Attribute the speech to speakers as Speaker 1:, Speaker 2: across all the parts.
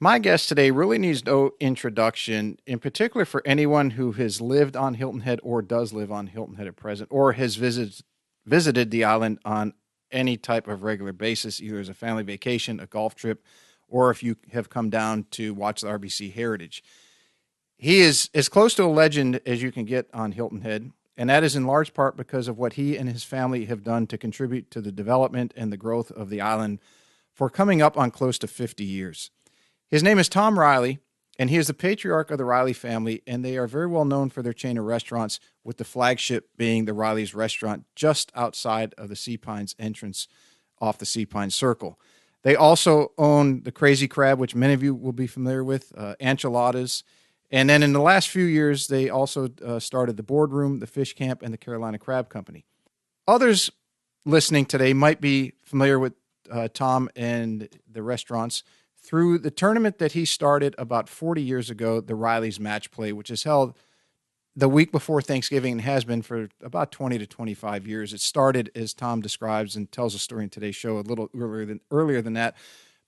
Speaker 1: My guest today really needs no introduction, in particular for anyone who has lived on Hilton Head or does live on Hilton Head at present, or has visited the island on any type of regular basis, either as a family vacation, a golf trip, or if you have come down to watch the RBC Heritage. He is as close to a legend as you can get on Hilton Head, and that is in large part because of what he and his family have done to contribute to the development and the growth of the island for coming up on close to 50 years. His name is Tom Reilley, and he is the patriarch of the Reilley family, and they are very well known for their chain of restaurants, with the flagship being the Reilley's Restaurant just outside of the Sea Pines entrance off the Sea Pines Circle. They also own the Crazy Crab, which many of you will be familiar with, Aunt Chiladas, and then in the last few years, they also started the Boardroom, the Fishcamp, and the Carolina Crab Company. Others listening today might be familiar with Tom and the restaurants through the tournament that he started about 40 years ago, the Reilley's Match Play, which is held the week before Thanksgiving and has been for about 20 to 25 years. It started, as Tom describes and tells a story in today's show, a little earlier than that,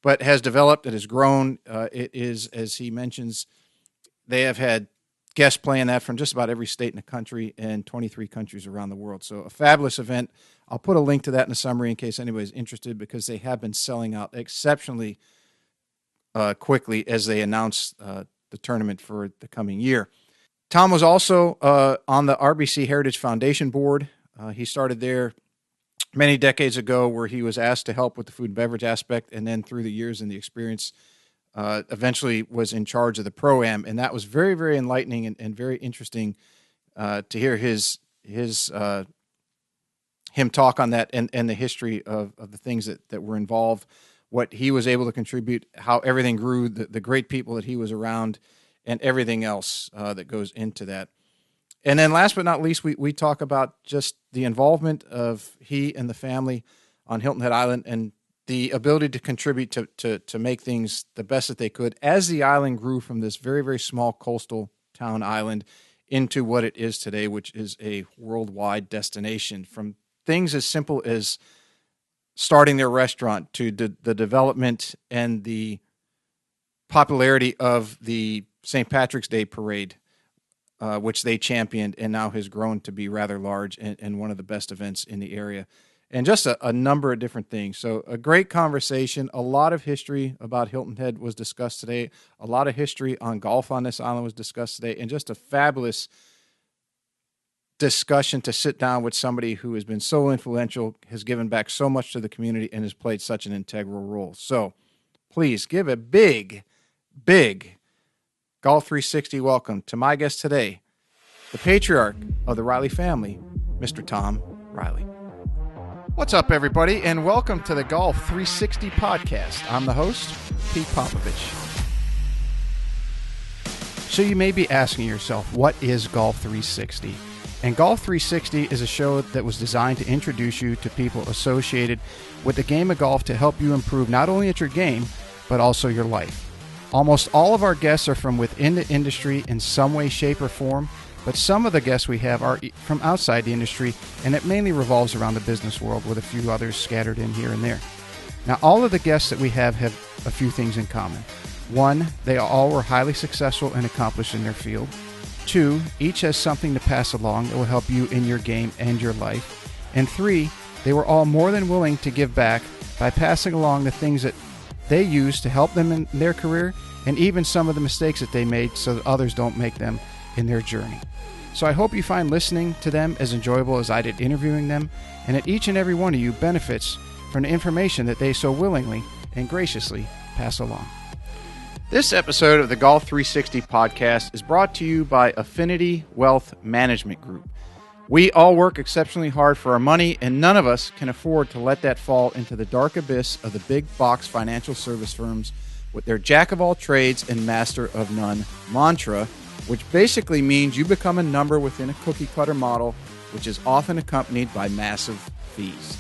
Speaker 1: but has developed, it has grown. It is, as he mentions, they have had guests playing that from just about every state in the country and 23 countries around the world. So a fabulous event. I'll put a link to that in the summary in case anybody's interested, because they have been selling out exceptionally quickly as they announce the tournament for the coming year. Tom was also on the RBC Heritage Foundation board. He started there many decades ago, where he was asked to help with the food and beverage aspect, and then through the years and the experience, eventually was in charge of the Pro-Am, and that was very, very enlightening and very interesting to hear him talk on that and the history of the things that were involved, what he was able to contribute, how everything grew, the great people that he was around, and everything else that goes into that. And then last but not least, we talk about just the involvement of he and the family on Hilton Head Island and the ability to contribute to make things the best that they could as the island grew from this very, very small coastal town island into what it is today, which is a worldwide destination, from things as simple as starting their restaurant to the development and the popularity of the St. Patrick's Day parade, which they championed and now has grown to be rather large and one of the best events in the area, and just a number of different things. So a great conversation. A lot of history about Hilton Head was discussed today. A lot of history on golf on this island was discussed today, and just a fabulous discussion to sit down with somebody who has been so influential, has given back so much to the community, and has played such an integral role. So please give a big, big Golf 360 welcome to my guest today, the patriarch of the Reilley family, Mr. Tom Reilley. What's up, everybody, and welcome to the Golf 360 podcast. I'm the host, Pete Popovich. So you may be asking yourself, what is Golf 360? And Golf 360 is a show that was designed to introduce you to people associated with the game of golf to help you improve not only at your game, but also your life. Almost all of our guests are from within the industry in some way, shape, or form, but some of the guests we have are from outside the industry, and it mainly revolves around the business world, with a few others scattered in here and there. Now, all of the guests that we have a few things in common. One, they all were highly successful and accomplished in their field. Two, each has something to pass along that will help you in your game and your life. And three, they were all more than willing to give back by passing along the things that they use to help them in their career, and even some of the mistakes that they made so that others don't make them in their journey. So I hope you find listening to them as enjoyable as I did interviewing them, and that each and every one of you benefits from the information that they so willingly and graciously pass along. This episode of the Golf 360 podcast is brought to you by Affinity Wealth Management Group. We all work exceptionally hard for our money, and none of us can afford to let that fall into the dark abyss of the big box financial service firms with their jack of all trades and master of none mantra, which basically means you become a number within a cookie cutter model, which is often accompanied by massive fees.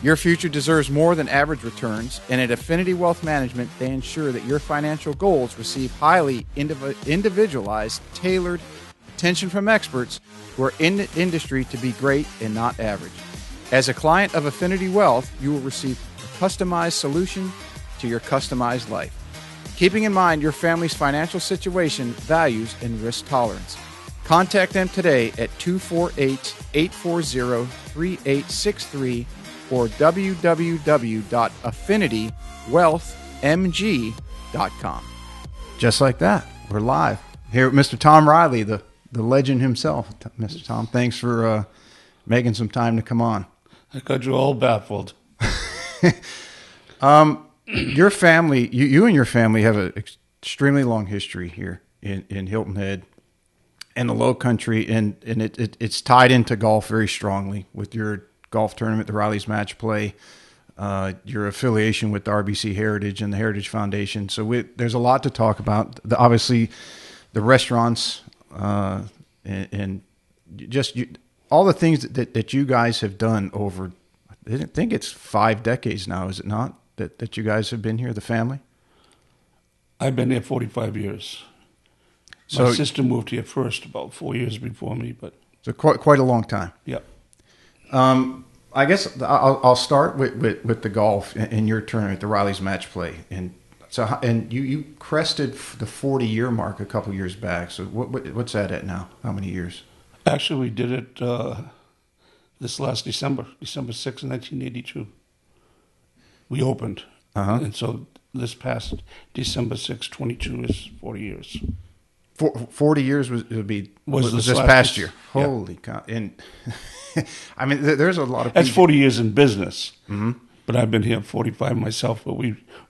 Speaker 1: Your future deserves more than average returns, and at Affinity Wealth Management, they ensure that your financial goals receive highly individualized, tailored attention from experts who are in the industry to be great and not average. As a client of Affinity Wealth, you will receive a customized solution to your customized life. keeping in mind your family's financial situation, values, and risk tolerance. Contact them today at 248-840-3863 or www.affinitywealthmg.com. Just like that, we're live here with Mr. Tom Reilley, the legend himself. Mr. Tom, thanks for making some time to come on.
Speaker 2: I got you all baffled.
Speaker 1: Your family, you and your family have an extremely long history here in Hilton Head and the Low Country, and it's tied into golf very strongly with your golf tournament, the Reilley's Match Play, your affiliation with the RBC Heritage and the Heritage Foundation. So there's a lot to talk about. Obviously, the restaurants and just all the things that you guys have done over, I think it's 5 decades now, is it not, that you guys have been here, the family?
Speaker 2: I've been here 45 years. My sister moved here first, about 4 years before me, but
Speaker 1: so quite a long time.
Speaker 2: Yep.
Speaker 1: I guess I'll start with the golf in your tournament, the Reilley's Match Play, and you crested the 40-year mark a couple years back. So what's that at now? How many years?
Speaker 2: Actually, we did it this last December 6, 1982. We opened, and so this past December 6, 22 is 40 years.
Speaker 1: 40 years was this past year.
Speaker 2: Yeah.
Speaker 1: Holy cow! And I mean, there's a lot of
Speaker 2: that's 40 years in business, but I've been here 45 myself. But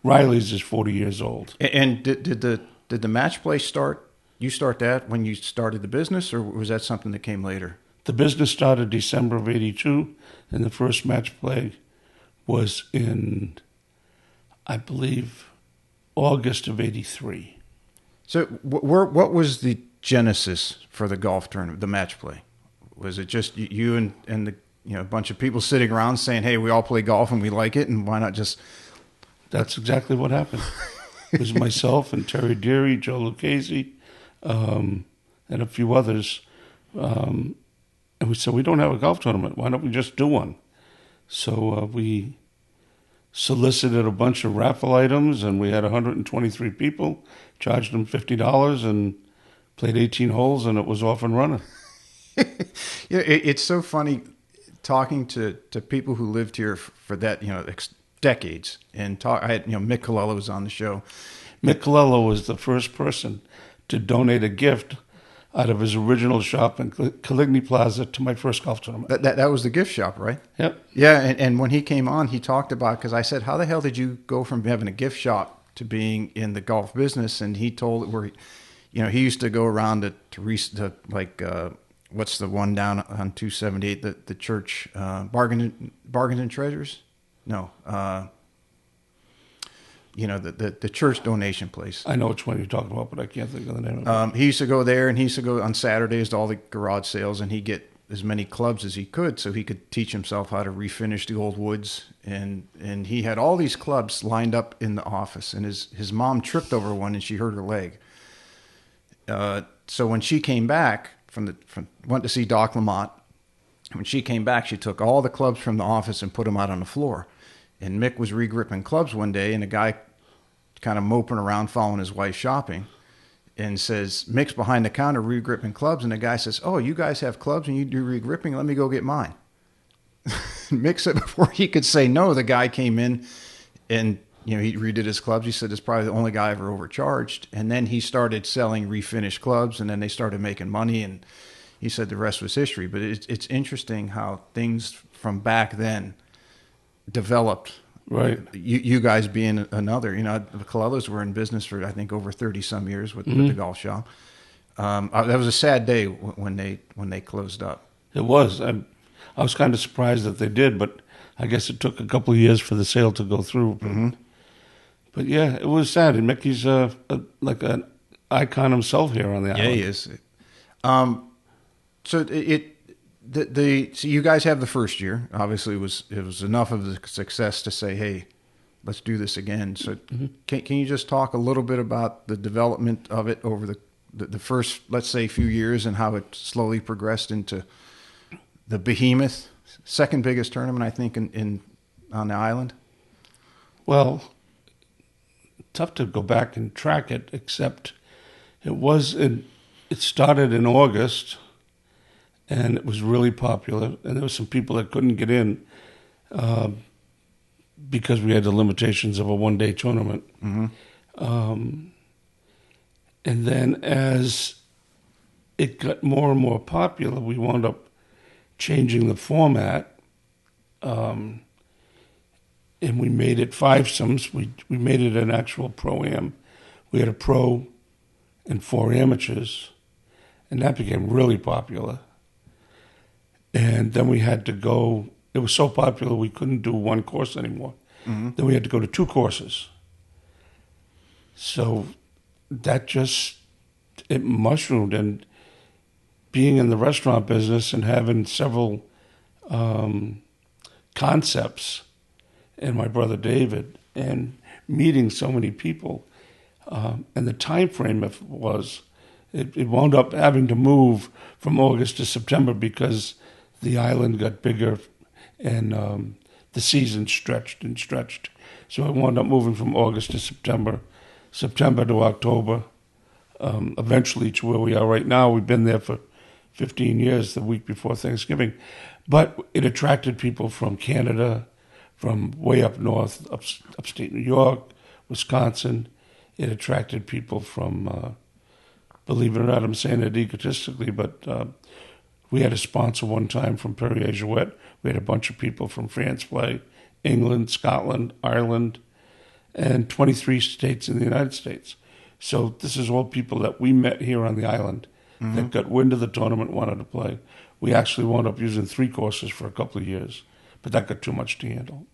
Speaker 2: Reilley's is 40 years old.
Speaker 1: And did the match play start? You start that when you started the business, or was that something that came later?
Speaker 2: The business started December of 82, and the first match play was in, I believe, August of 83.
Speaker 1: So what was the genesis for the golf tournament, the match play? Was it just you and the a bunch of people sitting around saying, hey, we all play golf and we like it, and why not just...
Speaker 2: That's exactly what happened. It was myself and Terry Deary, Joe Lucchese, and a few others. And we said, we don't have a golf tournament. Why don't we just do one? So we solicited a bunch of raffle items, and we had 123 people, charged them $50, and played 18 holes, and it was off and running.
Speaker 1: It's so funny talking to people who lived here for that, decades. And I had, Mick Colella was on the show.
Speaker 2: Mick Colella was the first person to donate a gift out of his original shop in Caligny Plaza to my first golf tournament.
Speaker 1: That was the gift shop, right?
Speaker 2: Yep.
Speaker 1: Yeah, and when he came on, he talked about, because I said, how the hell did you go from having a gift shop to being in the golf business? And he told where, he used to go around to what's the one down on 278, the church, Bargains and Treasures? No. The church donation place.
Speaker 2: I know which one you're talking about, but I can't think of the name of it.
Speaker 1: He used to go there, and he used to go on Saturdays to all the garage sales, and he'd get as many clubs as he could so he could teach himself how to refinish the old woods. And he had all these clubs lined up in the office, and his mom tripped over one, and she hurt her leg. So when she came back went to see Doc Lamont, when she came back, she took all the clubs from the office and put them out on the floor. And Mick was regripping clubs one day, and a guy kind of moping around following his wife shopping, and says, Mick's behind the counter regripping clubs, and the guy says, oh, you guys have clubs and you do regripping? Let me go get mine. Mick said before he could say no, the guy came in and he redid his clubs. He said it's probably the only guy ever overcharged. And then he started selling refinished clubs, and then they started making money, and he said the rest was history. But it's interesting how things from back then developed.
Speaker 2: Right.
Speaker 1: You guys being another, the Colellas were in business for, I think, over 30 some years with the golf shop. That was a sad day when they closed up.
Speaker 2: It was. I was kind of surprised that they did, but I guess it took a couple of years for the sale to go through. But yeah, it was sad. And Mickey's like an icon himself here on the island.
Speaker 1: Yeah, he is. So so you guys have the first year. Obviously, it was enough of a success to say, hey, let's do this again. So can you just talk a little bit about the development of it over the first, let's say, few years, and how it slowly progressed into the behemoth, second biggest tournament, I think, on the island?
Speaker 2: Well, tough to go back and track it, except it started in August, and it was really popular, and there were some people that couldn't get in because we had the limitations of a one-day tournament. And then as it got more and more popular, we wound up changing the format, and we made it fivesomes. We made it an actual pro-am. We had a pro and 4 amateurs, and that became really popular. And then we had to go, it was so popular we couldn't do one course anymore. Then we had to go to 2 courses. So that it mushroomed, and being in the restaurant business and having several concepts, and my brother David, and meeting so many people, and the time frame it wound up having to move from August to September because the island got bigger and the season stretched and stretched. So it wound up moving from August to September to October, eventually to where we are right now. We've been there for 15 years, the week before Thanksgiving. But it attracted people from Canada, from way up north, upstate New York, Wisconsin. It attracted people from, believe it or not, I'm saying it egotistically, but we had a sponsor one time from Perrier-Jouet. We had a bunch of people from France play, England, Scotland, Ireland, and 23 states in the United States. So this is all people that we met here on the island that got wind of the tournament, wanted to play. We actually wound up using 3 courses for a couple of years, but that got too much to handle.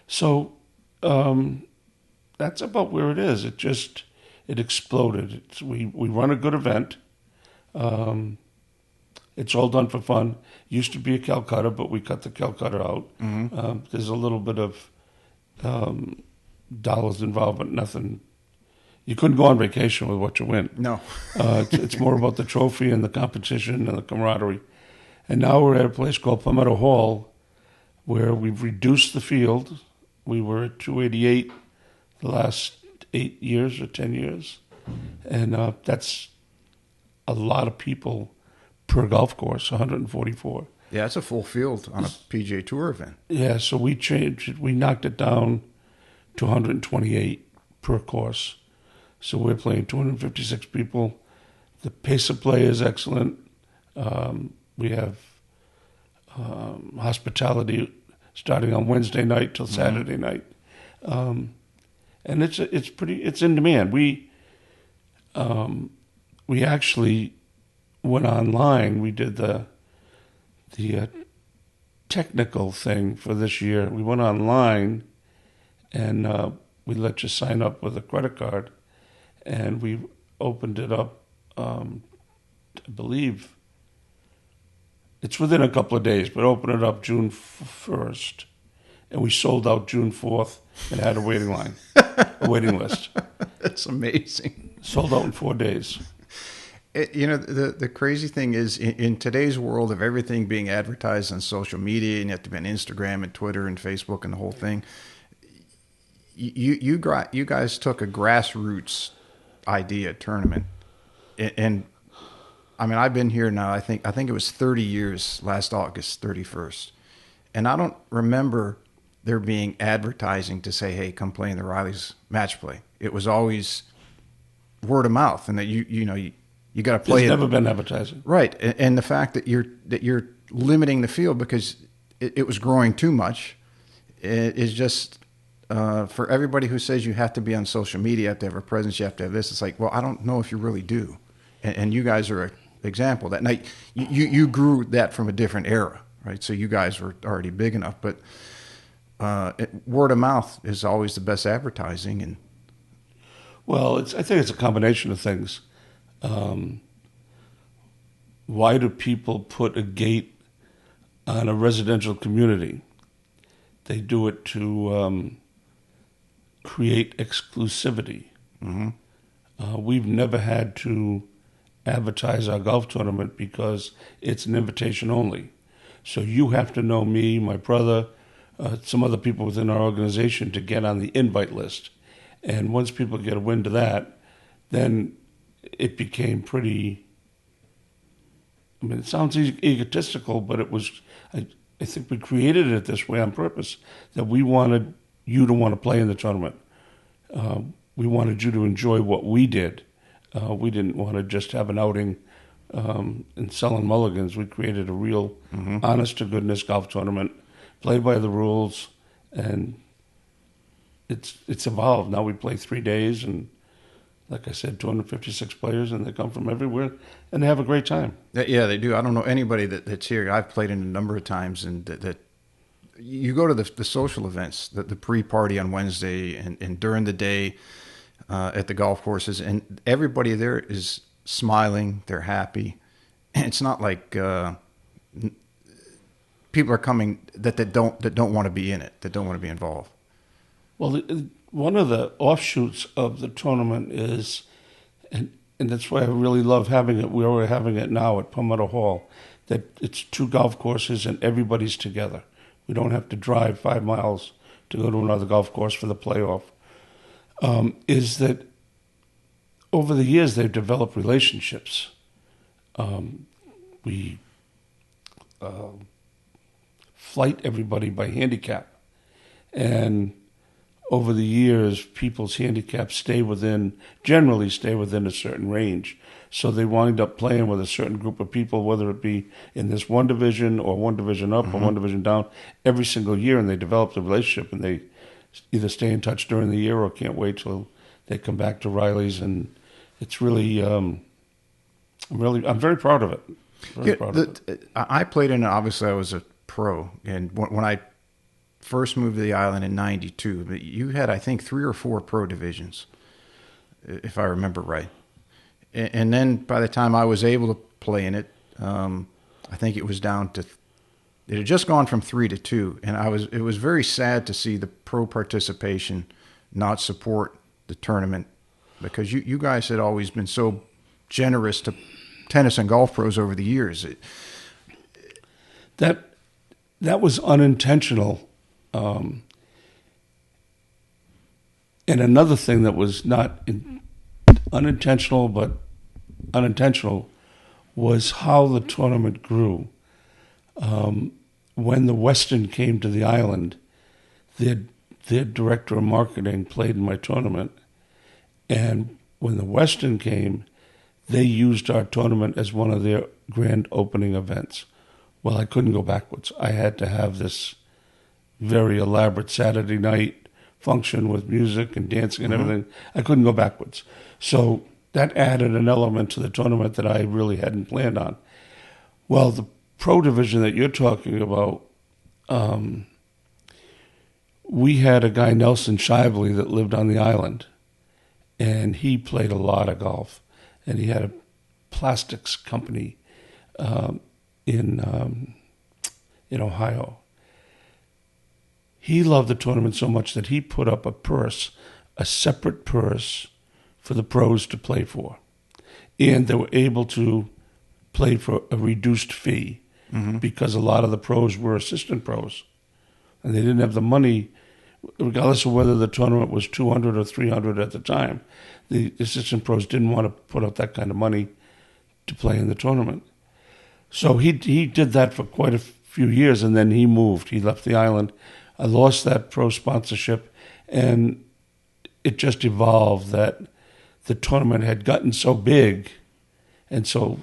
Speaker 2: So that's about where it is. It exploded. We run a good event. It's all done for fun. Used to be a Calcutta, but we cut the Calcutta out. There's a little bit of dollars involved, but nothing. You couldn't go on vacation with what you win.
Speaker 1: No.
Speaker 2: It's more about the trophy and the competition and the camaraderie. And now we're at a place called Palmetto Hall, where we've reduced the field. We were at 288 the last 8 years or 10 years. And that's a lot of people per golf course, 144.
Speaker 1: Yeah, it's a full field on a PGA Tour event.
Speaker 2: Yeah, so we changed it. We knocked it down to 128 per course. So we're playing 256 people. The pace of play is excellent. We have hospitality starting on Wednesday night till Saturday night, and it's in demand. We actually went online. We did the technical thing for this year. We went online, and we let you sign up with a credit card, and we opened it up. I believe it's within a couple of days, but opened it up June 1st, and we sold out June 4th and had a waiting line, a waiting list.
Speaker 1: That's amazing.
Speaker 2: Sold out in 4 days.
Speaker 1: The crazy thing is, in today's world of everything being advertised on social media, and you have to be on Instagram and Twitter and Facebook and the whole thing, you guys took a grassroots idea tournament, and I mean, I've been here now, I think it was 30 years last August 31st, and I don't remember there being advertising to say, hey, come play in the Reilley's match play. It was always word of mouth, and that you got to play.
Speaker 2: There's never been advertising,
Speaker 1: right? And the fact that you're limiting the field because it was growing too much is just for everybody who says you have to be on social media, you have to have a presence, you have to have this. It's like, well, I don't know if you really do, and you guys are an example of that. Now you grew that from a different era, right? So you guys were already big enough, but word of mouth is always the best advertising. And
Speaker 2: well, I think it's a combination of things. Why do people put a gate on a residential community? They do it to create exclusivity. We've never had to advertise our golf tournament because it's an invitation only. So you have to know me, my brother, some other people within our organization to get on the invite list. And once people get a wind of that, then it became pretty, I mean, it sounds egotistical, but it was, I think we created it this way on purpose, that we wanted you to want to play in the tournament. We wanted you to enjoy what we did. We didn't want to just have an outing and selling mulligans. We created a real, honest-to-goodness golf tournament, played by the rules, and it's evolved. Now we play 3 days, and like I said, 256 players, and they come from everywhere, and they have a great time.
Speaker 1: Yeah, they do. I don't know anybody that's here. I've played in a number of times, and that you go to the social events, the pre-party on Wednesday, and during the day at the golf courses, and everybody there is smiling. They're happy. It's not like people are coming that don't want to be in it, that don't want to be involved.
Speaker 2: Well, one of the offshoots of the tournament is, and that's why I really love having it where we're having it now at Palmetto Hall, that it's 2 golf courses and everybody's together. We don't have to drive 5 miles to go to another golf course for the playoff. Is that over the years they've developed relationships. We flight everybody by handicap, and over the years, people's handicaps generally stay within a certain range. So they wind up playing with a certain group of people, whether it be in this one division or one division up or one division down, every single year, and they develop a relationship, and they either stay in touch during the year or can't wait till they come back to Reilley's, and it's really, I'm very proud of it.
Speaker 1: I played in it. Obviously, I was a pro, and when I first moved to the island in '92, but you had, I think, 3 or 4 pro divisions, if I remember right. And then by the time I was able to play in it, I think it was down to, it had just gone from 3 to 2, and it was very sad to see the pro participation not support the tournament, because you guys had always been so generous to tennis and golf pros over the years.
Speaker 2: That was unintentional. And another thing that was not unintentional but unintentional was how the tournament grew. When the Westin came to the island, their director of marketing played in my tournament. And when the Westin came, they used our tournament as one of their grand opening events. Well, I couldn't go backwards. I had to have this very elaborate Saturday night function with music and dancing and everything. I couldn't go backwards. So that added an element to the tournament that I really hadn't planned on. Well, the pro division that you're talking about, we had a guy, Nelson Shively, that lived on the island, and he played a lot of golf, and he had a plastics company in Ohio. He loved the tournament so much that he put up a separate purse for the pros to play for. And they were able to play for a reduced fee because a lot of the pros were assistant pros. And they didn't have the money, regardless of whether the tournament was $200 or $300 at the time. The assistant pros didn't want to put up that kind of money to play in the tournament. So he did that for quite a few years, and then he moved. He left the island. I lost that pro sponsorship, and it just evolved that the tournament had gotten so big, and so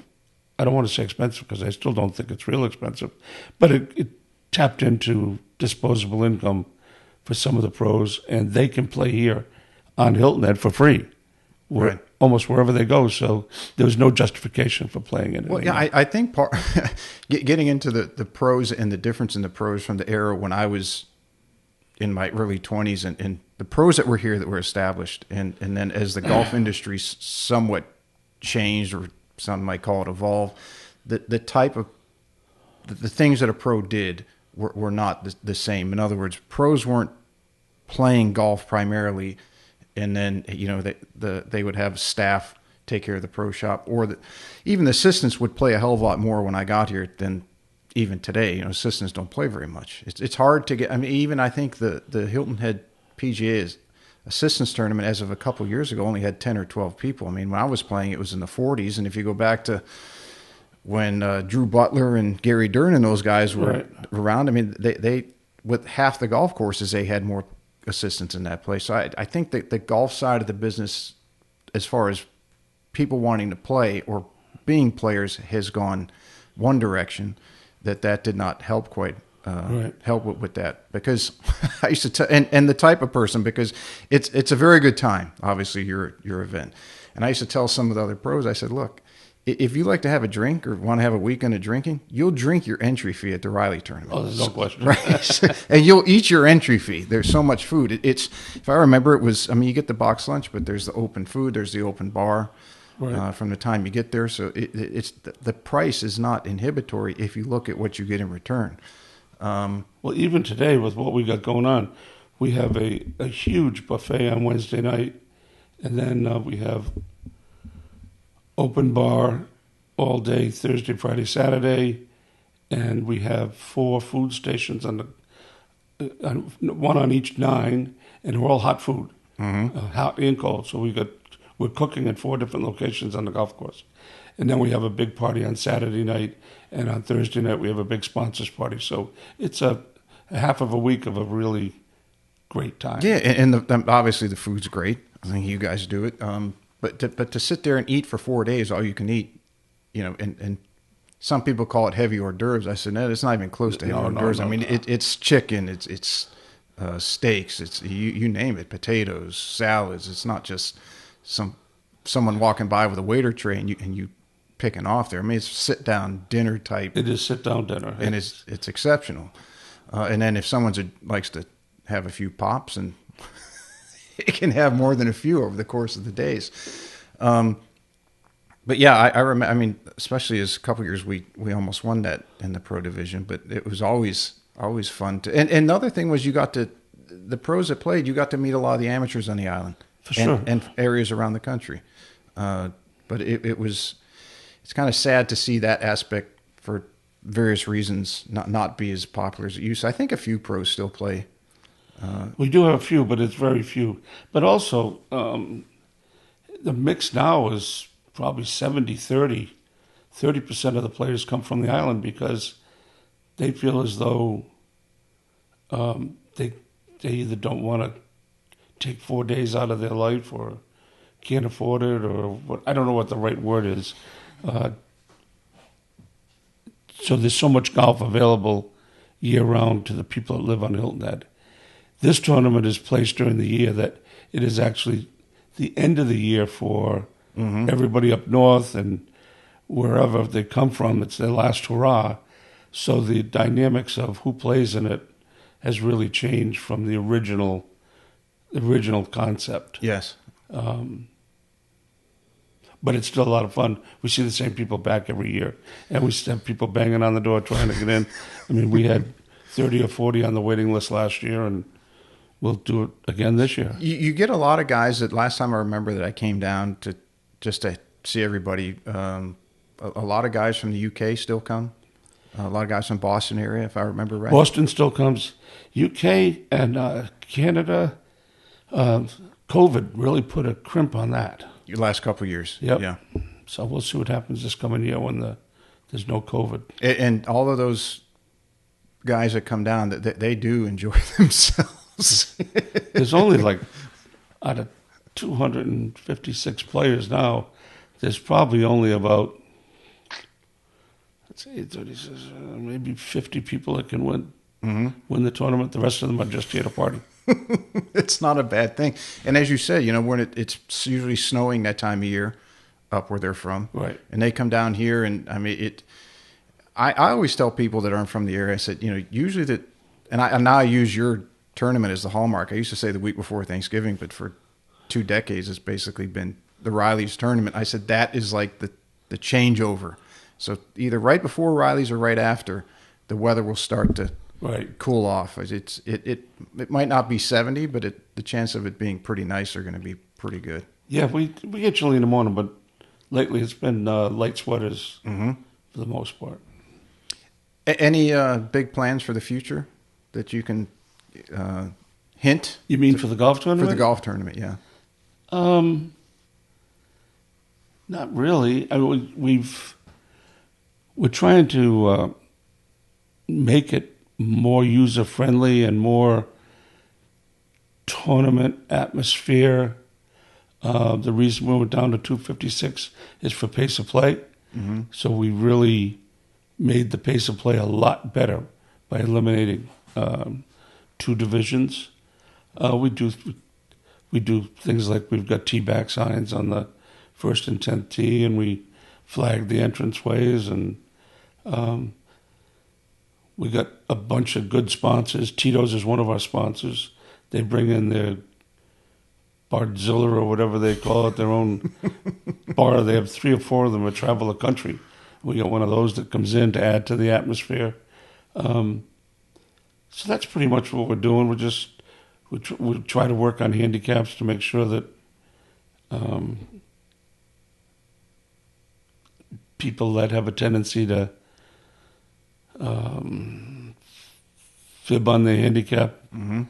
Speaker 2: I don't want to say expensive because I still don't think it's real expensive, but it tapped into disposable income for some of the pros, and they can play here on Hilton Head for free, almost wherever they go. So there was no justification for playing it.
Speaker 1: Well, yeah, I think getting into the pros and the difference in the pros from the era when I was in my early 20s and the pros that were here that were established, and then as the golf industry somewhat changed, or some might call it evolved, the type of the things that a pro did were not the same. In other words, pros weren't playing golf primarily, and then they would have staff take care of the pro shop, or even the assistants would play a hell of a lot more when I got here than even today. Assistants don't play very much. It's hard to get. I mean, even I think the Hilton Head PGA is assistance tournament as of a couple years ago only had 10 or 12 people. I mean, when I was playing, it was in the 40s. And if you go back to when Drew Butler and Gary Dern and those guys were around, I mean, they with half the golf courses, they had more assistants in that place. So I think that the golf side of the business, as far as people wanting to play or being players, has gone one direction. That did not help quite help with that, because I used to tell, and the type of person, because it's a very good time, obviously your event, and I used to tell some of the other pros, I said, look, if you like to have a drink or want to have a weekend of drinking, you'll drink your entry fee at the Reilley tournament.
Speaker 2: Oh, there's no question.
Speaker 1: Right? And you'll eat your entry fee. There's so much food. It's, if I remember, it was, I mean, you get the box lunch, but there's the open food, there's the open bar. Right. From the time you get there, so it's the price is not inhibitory if you look at what you get in return.
Speaker 2: Well, even today with what we got going on, we have a huge buffet on Wednesday night, and then we have open bar all day Thursday, Friday, Saturday, and we have 4 food stations one on each 9, and they're all hot food, hot and cold. So we're cooking at 4 different locations on the golf course. And then we have a big party on Saturday night, and on Thursday night we have a big sponsors party. So it's a half of a week of a really great time.
Speaker 1: Yeah, and obviously the food's great. I think you guys do it. But to sit there and eat for 4 days, all you can eat, you know, and some people call it heavy hors d'oeuvres. I said, no, it's not even close to heavy hors d'oeuvres. I mean, it's chicken, it's steaks, it's you name it, potatoes, salads. It's not just someone walking by with a waiter tray and you picking off there. I mean, it's sit down dinner type.
Speaker 2: It is sit down dinner,
Speaker 1: and it's exceptional. And then if someone likes to have a few pops, and it can have more than a few over the course of the days. But yeah, I remember. I mean, especially as a couple of years we almost won that in the pro division, but it was always fun to. And another thing was the pros that played, you got to meet a lot of the amateurs on the island.
Speaker 2: For sure.
Speaker 1: And areas around the country. But it's kind of sad to see that aspect, for various reasons, not be as popular as it used to. I think a few pros still play.
Speaker 2: We do have a few, but it's very few. But also, the mix now is probably 70-30. 30% of the players come from the island because they feel as though they either don't want to take 4 days out of their life, or can't afford it, or what, I don't know what the right word is. So there's so much golf available year-round to the people that live on Hilton Head. This tournament is placed during the year that it is actually the end of the year for everybody up north and wherever they come from. It's their last hurrah. So the dynamics of who plays in it has really changed from the original concept.
Speaker 1: Yes.
Speaker 2: But it's still a lot of fun. We see the same people back every year. And we have people banging on the door trying to get in. I mean, we had 30 or 40 on the waiting list last year, and we'll do it again this year.
Speaker 1: You get a lot of guys that last time I remember that I came down to just to see everybody. A lot of guys from the UK still come. A lot of guys from Boston area, if I remember right.
Speaker 2: Boston still comes. UK and Canada, COVID really put a crimp on that.
Speaker 1: The last couple of years.
Speaker 2: Yep.
Speaker 1: Yeah.
Speaker 2: So we'll see what happens this coming year when there's no COVID.
Speaker 1: And all of those guys that come down, they do enjoy themselves.
Speaker 2: There's only like, out of 256 players now, there's probably only about, let's say, 36, maybe 50 people that can win the tournament. The rest of them are just here to party.
Speaker 1: It's not a bad thing. And as you said, you know, when it's usually snowing that time of year up where they're from.
Speaker 2: Right.
Speaker 1: And they come down here, and I mean, I always tell people that aren't from the area, I said, you know, usually and now I use your tournament as the hallmark. I used to say the week before Thanksgiving, but for 2 decades, it's basically been the Reilley's tournament. I said, that is like the changeover. So either right before Reilley's or right after, the weather will start to cool off. It might not be 70, but the chance of it being pretty nice are going to be pretty good.
Speaker 2: Yeah, we get chilly in the morning, but lately it's been light sweaters for the most part.
Speaker 1: Any big plans for the future that you can hint?
Speaker 2: You mean for the golf
Speaker 1: For
Speaker 2: tournament?
Speaker 1: the golf tournament, yeah.
Speaker 2: Not really. I mean, we're trying to make it more user friendly and more tournament atmosphere. The reason we went down to 256 is for pace of play.
Speaker 1: Mm-hmm.
Speaker 2: So we really made the pace of play a lot better by eliminating 2 divisions. We do things like we've got tee back signs on the first and 10th tee, and we flag the entranceways, and we got a bunch of good sponsors. Tito's is one of our sponsors. They bring in their Bardzilla or whatever they call it, their own bar. They have 3 or 4 of them that travel the country. We got one of those that comes in to add to the atmosphere. So that's pretty much what we're doing. We try to work on handicaps to make sure that people that have a tendency to fib on the handicap,
Speaker 1: Mm-hmm.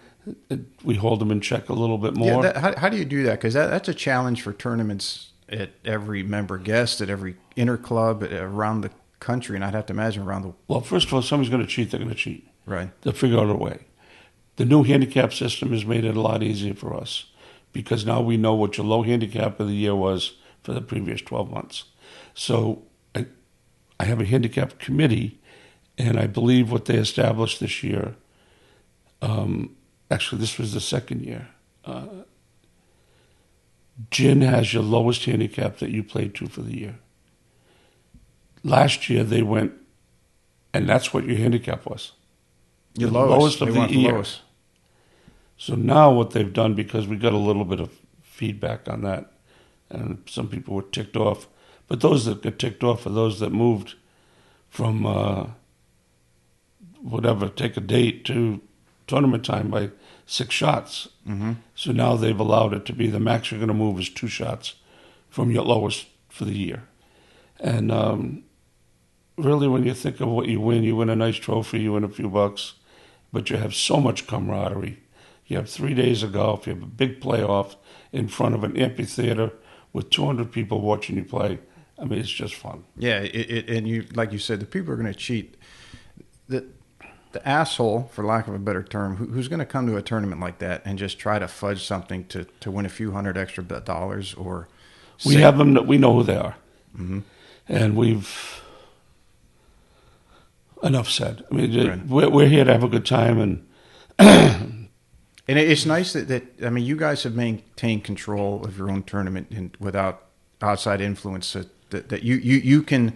Speaker 2: we hold them in check a little bit more.
Speaker 1: Yeah, how do you do that? Because that's a challenge for tournaments at every member guest, at every inter club, around the country, and I'd have to imagine around the...
Speaker 2: Well, first of all, if somebody's going to cheat, they're going to cheat.
Speaker 1: Right.
Speaker 2: They'll figure out a way. The new handicap system has made it a lot easier for us because now we know what your low handicap of the year was for the previous 12 months. So I have a handicap committee, and I believe what they established this year, actually this was the second year, Gin has your lowest handicap that you played to for the year. Last year they went, and that's what your handicap was.
Speaker 1: Your
Speaker 2: lowest of
Speaker 1: They
Speaker 2: the
Speaker 1: want
Speaker 2: year.
Speaker 1: lowest.
Speaker 2: So now what they've done, because we got a little bit of feedback on that, and some people were ticked off, but those that got ticked off are those that moved from take a date to tournament time by 6 shots.
Speaker 1: Mm-hmm.
Speaker 2: So now they've allowed it to be the max you're going to move is 2 shots from your lowest for the year. And really, when you think of what you win a nice trophy, you win a few bucks, but you have so much camaraderie. You have 3 days of golf, you have a big playoff in front of an amphitheater with 200 people watching you play. I mean, it's just fun.
Speaker 1: Yeah, and you, like you said, the people are going to cheat. The asshole, for lack of a better term, who's going to come to a tournament like that and just try to fudge something to win a few $100 extra dollars, or
Speaker 2: we have them that we know who they are.
Speaker 1: Mm-hmm.
Speaker 2: And we've enough said. I mean,
Speaker 1: Right.
Speaker 2: we're here to have a good time, and
Speaker 1: and it's nice that I mean, you guys have maintained control of your own tournament and without outside influence. That you can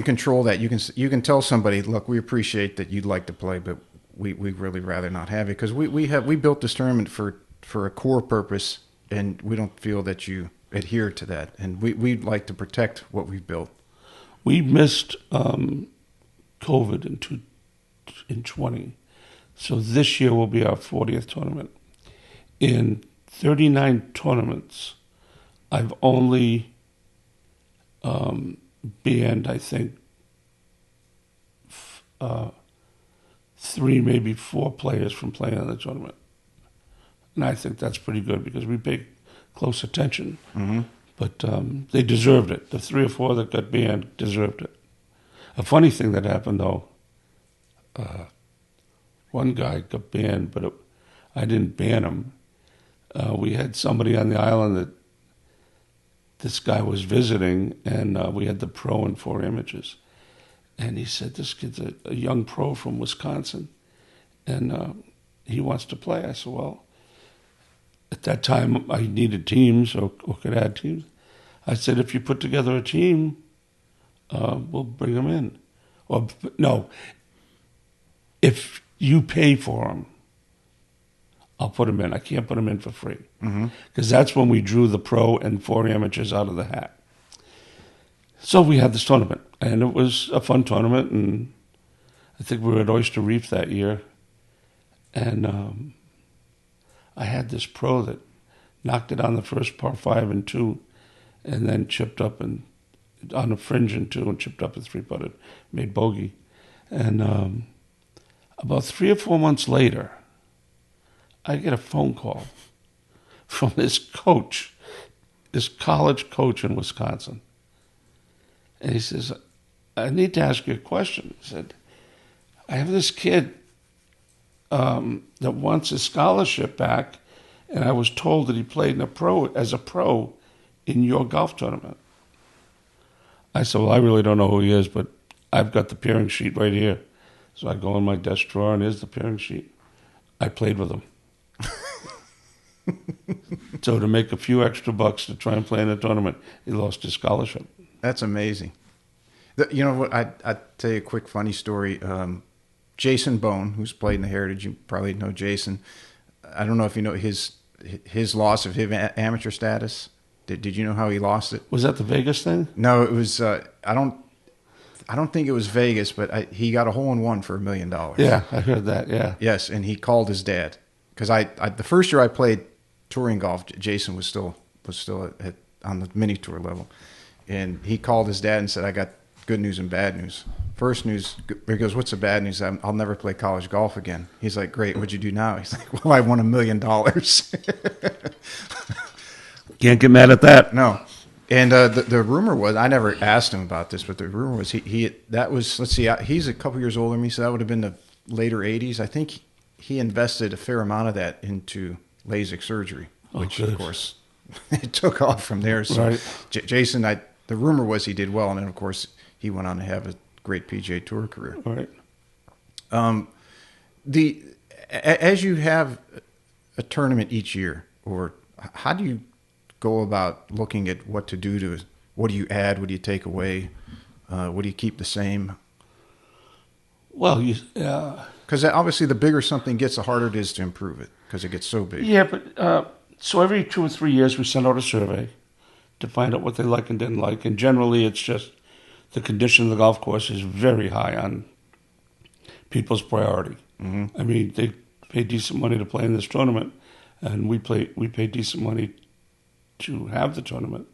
Speaker 1: control that. You can tell somebody, look, we appreciate that you'd like to play, but we really rather not have it, because we built this tournament for a core purpose, and we don't feel that you adhere to that, and we'd like to protect what we've built.
Speaker 2: we missed COVID in 20. So this year will be our 40th tournament. In 39 tournaments, I've only banned, I think, 3, maybe 4 players from playing in the tournament. And I think that's pretty good because we pay close attention.
Speaker 1: Mm-hmm.
Speaker 2: But they deserved it. The 3 or 4 that got banned deserved it. A funny thing that happened, though, one guy got banned, but I didn't ban him. We had somebody on the island that this guy was visiting, and we had the pro and 4 images. And he said, this kid's a young pro from Wisconsin, and he wants to play. I said, well, at that time I needed teams or could add teams. I said, if you put together a team, we'll bring him in. Or no, if you pay for him, I'll put him in. I can't put him in for free. Because that's when we drew the pro and 4 amateurs out of the hat. So we had this tournament, and it was a fun tournament, and I think we were at Oyster Reef that year. And I had this pro that knocked it on the first par 5 and 2, and then chipped up and on the fringe and 2, and chipped up and 3-putted, made bogey. And about 3 or 4 months later, I get a phone call from this coach, this college coach in Wisconsin. And he says, I need to ask you a question. He said, I have this kid that wants his scholarship back, and I was told that he played as a pro in your golf tournament. I said, well, I really don't know who he is, but I've got the pairing sheet right here. So I go in my desk drawer, and here's the pairing sheet. I played with him. So to make a few extra bucks to try and play in the tournament, he lost his scholarship.
Speaker 1: That's amazing. You know what? I'd tell you a quick funny story. Jason Bone, who's played in the Heritage, you probably know Jason. I don't know if you know his loss of his amateur status. Did you know how he lost it?
Speaker 2: Was that the Vegas thing?
Speaker 1: No, it was. I don't think it was Vegas, but he got a hole-in-one for $1 million.
Speaker 2: Yeah, I heard that. Yeah.
Speaker 1: Yes, and he called his dad because the first year I played touring golf, Jason was still on the mini tour level, and he called his dad and said, "I got good news and bad news. First news," he goes, "What's the bad news? I'll never play college golf again." He's like, "Great, what'd you do now?" He's like, "Well, I won $1 million."
Speaker 2: Can't get mad at that.
Speaker 1: No. And the rumor was, I never asked him about this, but the rumor was let's see, he's a couple years older than me, so that would have been the later 80s. I think he invested a fair amount of that into LASIK surgery, which of course it took off from there. So
Speaker 2: right.
Speaker 1: Jason, the rumor was he did well, and then of course he went on to have a great PGA Tour career.
Speaker 2: Right.
Speaker 1: As you have a tournament each year, or how do you go about looking at what to do what do you add, what do you take away, what do you keep the same?
Speaker 2: Well,
Speaker 1: because obviously the bigger something gets, the harder it is to improve it because it gets so big.
Speaker 2: Yeah, but so every 2 or 3 years we send out a survey to find out what they like and didn't like, and generally it's just the condition of the golf course is very high on people's priority. Mm-hmm. I mean, they pay decent money to play in this tournament, and we pay decent money to have the tournament.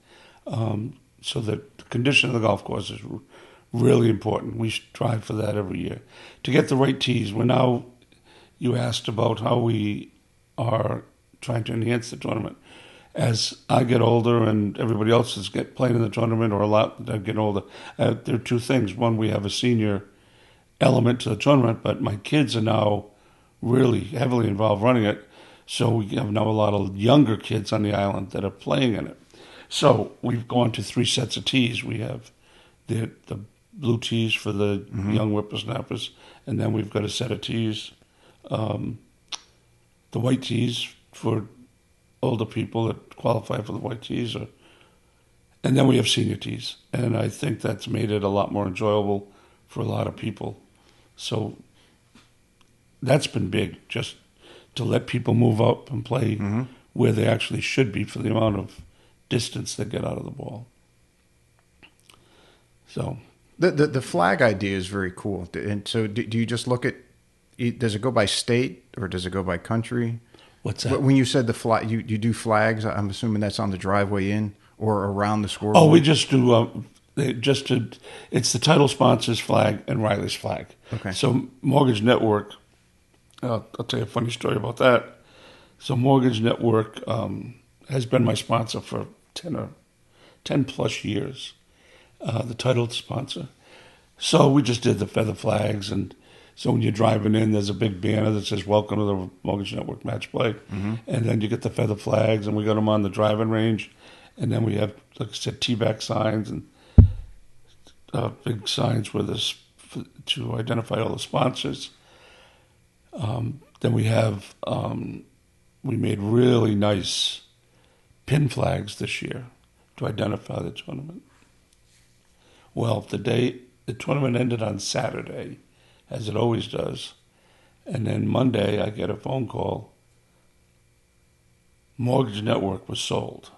Speaker 2: So the condition of the golf course is really important. We strive for that every year. To get the right tees, you asked about how we are trying to enhance the tournament. As I get older and everybody else is playing in the tournament, or a lot that get older, there are two things. One, we have a senior element to the tournament, but my kids are now really heavily involved running it. So we have now a lot of younger kids on the island that are playing in it. So we've gone to 3 sets of tees. We have the blue tees for the young whippersnappers, and then we've got a set of tees, the white tees for older people that qualify for the white tees, and then we have senior tees. And I think that's made it a lot more enjoyable for a lot of people. So that's been big, just to let people move up and play where they actually should be for the amount of distance they get out of the ball. So
Speaker 1: the flag idea is very cool. And so do you just look at, does it go by state or does it go by country?
Speaker 2: What's that?
Speaker 1: When you said the flag, you do flags, I'm assuming that's on the driveway in or around the scoreboard?
Speaker 2: Oh, we just do, it's the title sponsor's flag and Reilley's flag.
Speaker 1: Okay.
Speaker 2: So Mortgage Network, I'll tell you a funny story about that. So Mortgage Network has been my sponsor for 10 plus years, the title sponsor. So we just did the feather flags, and so when you're driving in, there's a big banner that says "Welcome to the Mortgage Network Match Play," and then you get the feather flags, and we got them on the driving range, and then we have, like I said, tee-back signs and big signs with us to identify all the sponsors. Then we have, we made really nice pin flags this year to identify the tournament. Well, the tournament ended on Saturday, as it always does. And then Monday, I get a phone call. Mortgage Network was sold.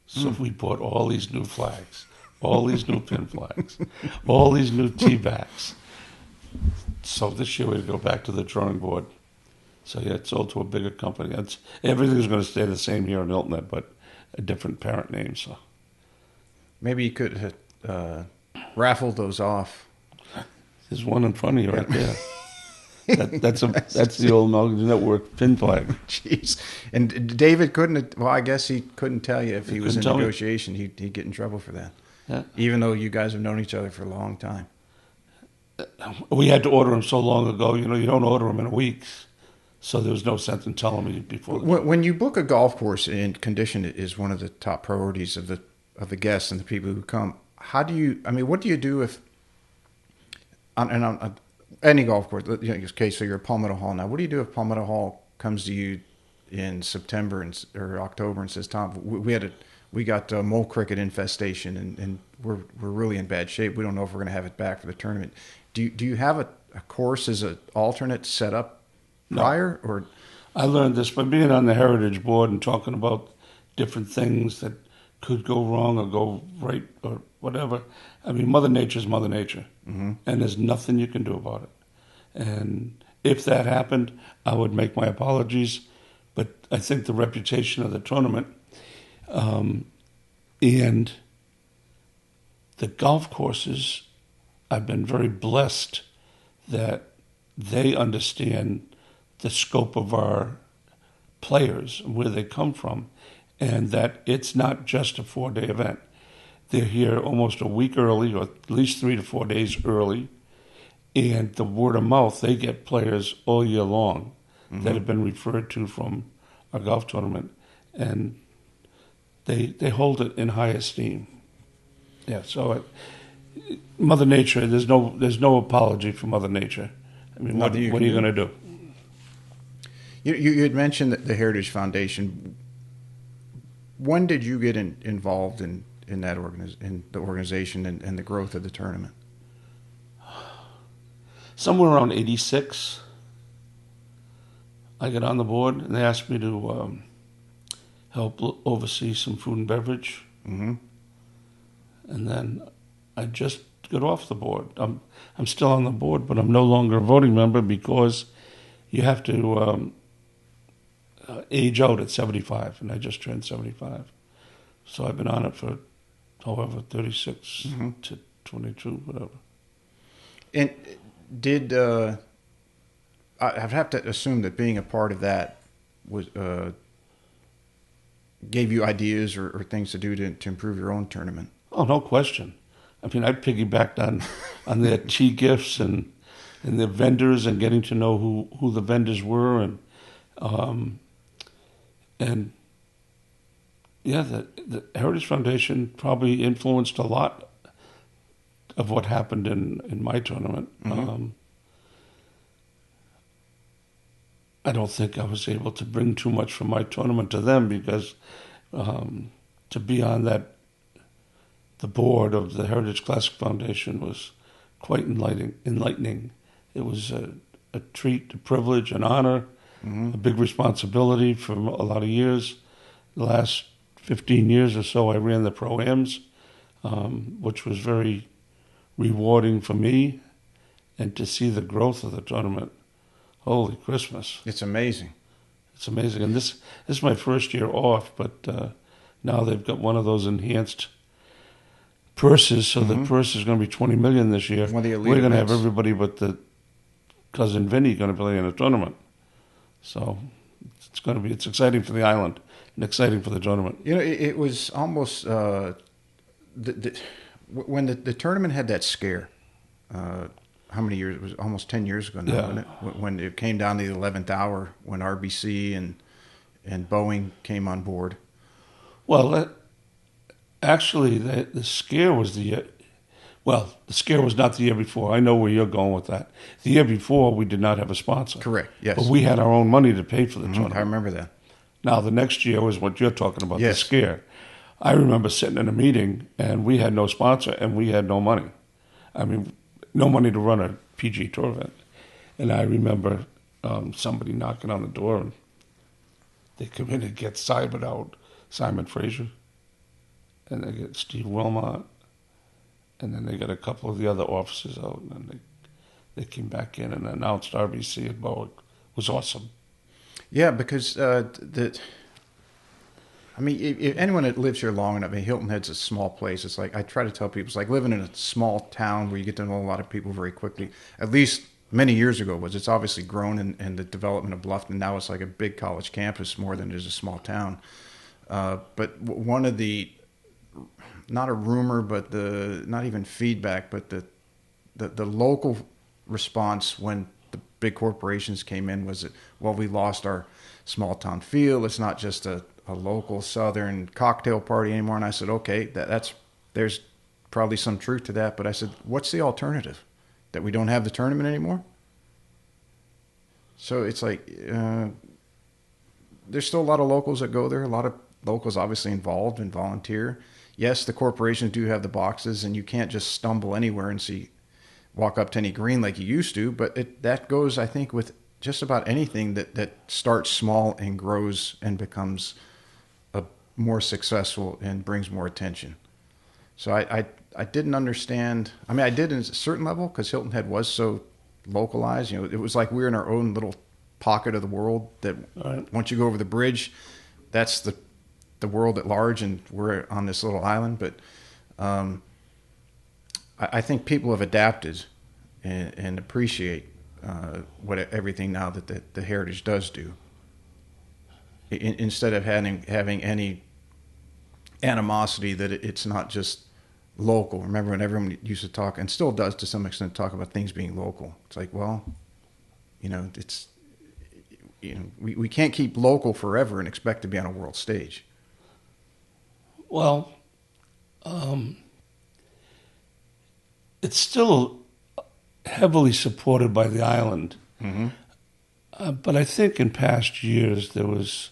Speaker 2: So we bought all these new flags, all these new pin flags, all these new tee backs. So this year we go back to the drawing board. So yeah, it's sold to a bigger company. Everything's going to stay the same here in Hilton Head, but a different parent name. So
Speaker 1: maybe you could raffle those off.
Speaker 2: There's one in front of you right there. That's the old Melody Network pin flag.
Speaker 1: Jeez. And David couldn't. Well, I guess he couldn't tell you if he was in
Speaker 2: couldn't tell me.
Speaker 1: negotiation. He'd get in trouble for that.
Speaker 2: Yeah.
Speaker 1: Even though you guys have known each other for a long time.
Speaker 2: We had to order them so long ago. You don't order them in a week, so there was no sense in telling me before.
Speaker 1: When you book a golf course, and condition is one of the top priorities of the guests and the people who come. How do you? I mean, what do you do if? On any golf course, okay, so you're at Palmetto Hall now. What do you do if Palmetto Hall comes to you in September or October and says, "Tom, we got a mole cricket infestation and we're really in bad shape. We don't know if we're going to have it back for the tournament." Do you have a course as an alternate set up prior? No. Or
Speaker 2: I learned this by being on the Heritage Board and talking about different things that could go wrong or go right or whatever. I mean, Mother Nature's Mother Nature, and there's nothing you can do about it. And if that happened, I would make my apologies. But I think the reputation of the tournament and the golf courses, I've been very blessed that they understand the scope of our players and where they come from, and that it's not just a 4-day event. They're here almost a week early, or at least 3 to 4 days early, and the word of mouth, they get players all year long that have been referred to from our golf tournament, and they hold it in high esteem. Yeah, so Mother Nature, there's no apology for Mother Nature. I mean, what are you going to do?
Speaker 1: You had mentioned the Heritage Foundation. When did you get involved in that in the organization and the growth of the tournament?
Speaker 2: Somewhere around 86, I got on the board and they asked me to help oversee some food and beverage. Mm-hmm. And then I just got off the board. I'm still on the board, but I'm no longer a voting member because you have to age out at 75, and I just turned 75. So I've been on it for, however, 36 to 22, whatever.
Speaker 1: And did I'd have to assume that being a part of that was gave you ideas or things to do to improve your own tournament?
Speaker 2: Oh, no question. I mean, I piggybacked on their tea gifts and their vendors and getting to know who the vendors were and yeah, the Heritage Foundation probably influenced a lot of what happened in my tournament. Mm-hmm. I don't think I was able to bring too much from my tournament to them because to be on the board of the Heritage Classic Foundation was quite enlightening. It was a treat, a privilege, an honor, a big responsibility for a lot of years. The last 15 years or so, I ran the Pro-Ams, which was very rewarding for me, and to see the growth of the tournament. Holy Christmas.
Speaker 1: It's amazing.
Speaker 2: It's amazing. And this is my first year off, but now they've got one of those enhanced purses, so the purse is going to be $20 million this year. We're going to have everybody but the cousin Vinny going to play in a tournament. So it's exciting for the island and exciting for the tournament.
Speaker 1: You know, it was almost when the tournament had that scare. How many years? It was almost 10 years ago now, wasn't it? When it came down to the 11th hour, when RBC and Boeing came on board.
Speaker 2: Well, actually, the scare was the scare was not the year before. I know where you're going with that. The year before, we did not have a sponsor.
Speaker 1: Correct, yes.
Speaker 2: But we had our own money to pay for the tournament.
Speaker 1: I remember that.
Speaker 2: Now, the next year was what you're talking about, the scare. I remember sitting in a meeting, and we had no sponsor, and we had no money. I mean, no money to run a PG Tour event. And I remember somebody knocking on the door, and they come in and get Simon Fraser, and they get Steve Wilmot, and then they got a couple of the other officers out, and then they came back in and announced RBC at Boeing. It was awesome.
Speaker 1: Yeah, because if anyone that lives here long enough, Hilton Head's a small place. It's like I try to tell people, it's like living in a small town where you get to know a lot of people very quickly. At least many years ago was. It's obviously grown in the development of Bluffton. Now it's like a big college campus more than it is a small town. But one of the, not a rumor, but not even feedback, but the local response when the big corporations came in was that, well, we lost our small town feel. It's not just a local Southern cocktail party anymore. And I said, okay, there's probably some truth to that. But I said, what's the alternative? That we don't have the tournament anymore? So it's like, there's still a lot of locals that go there. A lot of locals obviously involved and volunteer. Yes, the corporations do have the boxes, and you can't just stumble anywhere and walk up to any green like you used to. But that goes, I think, with just about anything that starts small and grows and becomes more successful and brings more attention. So I didn't understand. I mean, I did in a certain level because Hilton Head was so localized. You know, it was like we were in our own little pocket of the world that once you go over the bridge, that's the world at large, and we're on this little island. But I think people have adapted and appreciate everything now that the Heritage does do. Instead of having any animosity that it's not just local. Remember when everyone used to talk, and still does to some extent, talk about things being local? It's like, well, we can't keep local forever and expect to be on a world stage.
Speaker 2: Well, it's still heavily supported by the island. Mm-hmm. But I think in past years there was,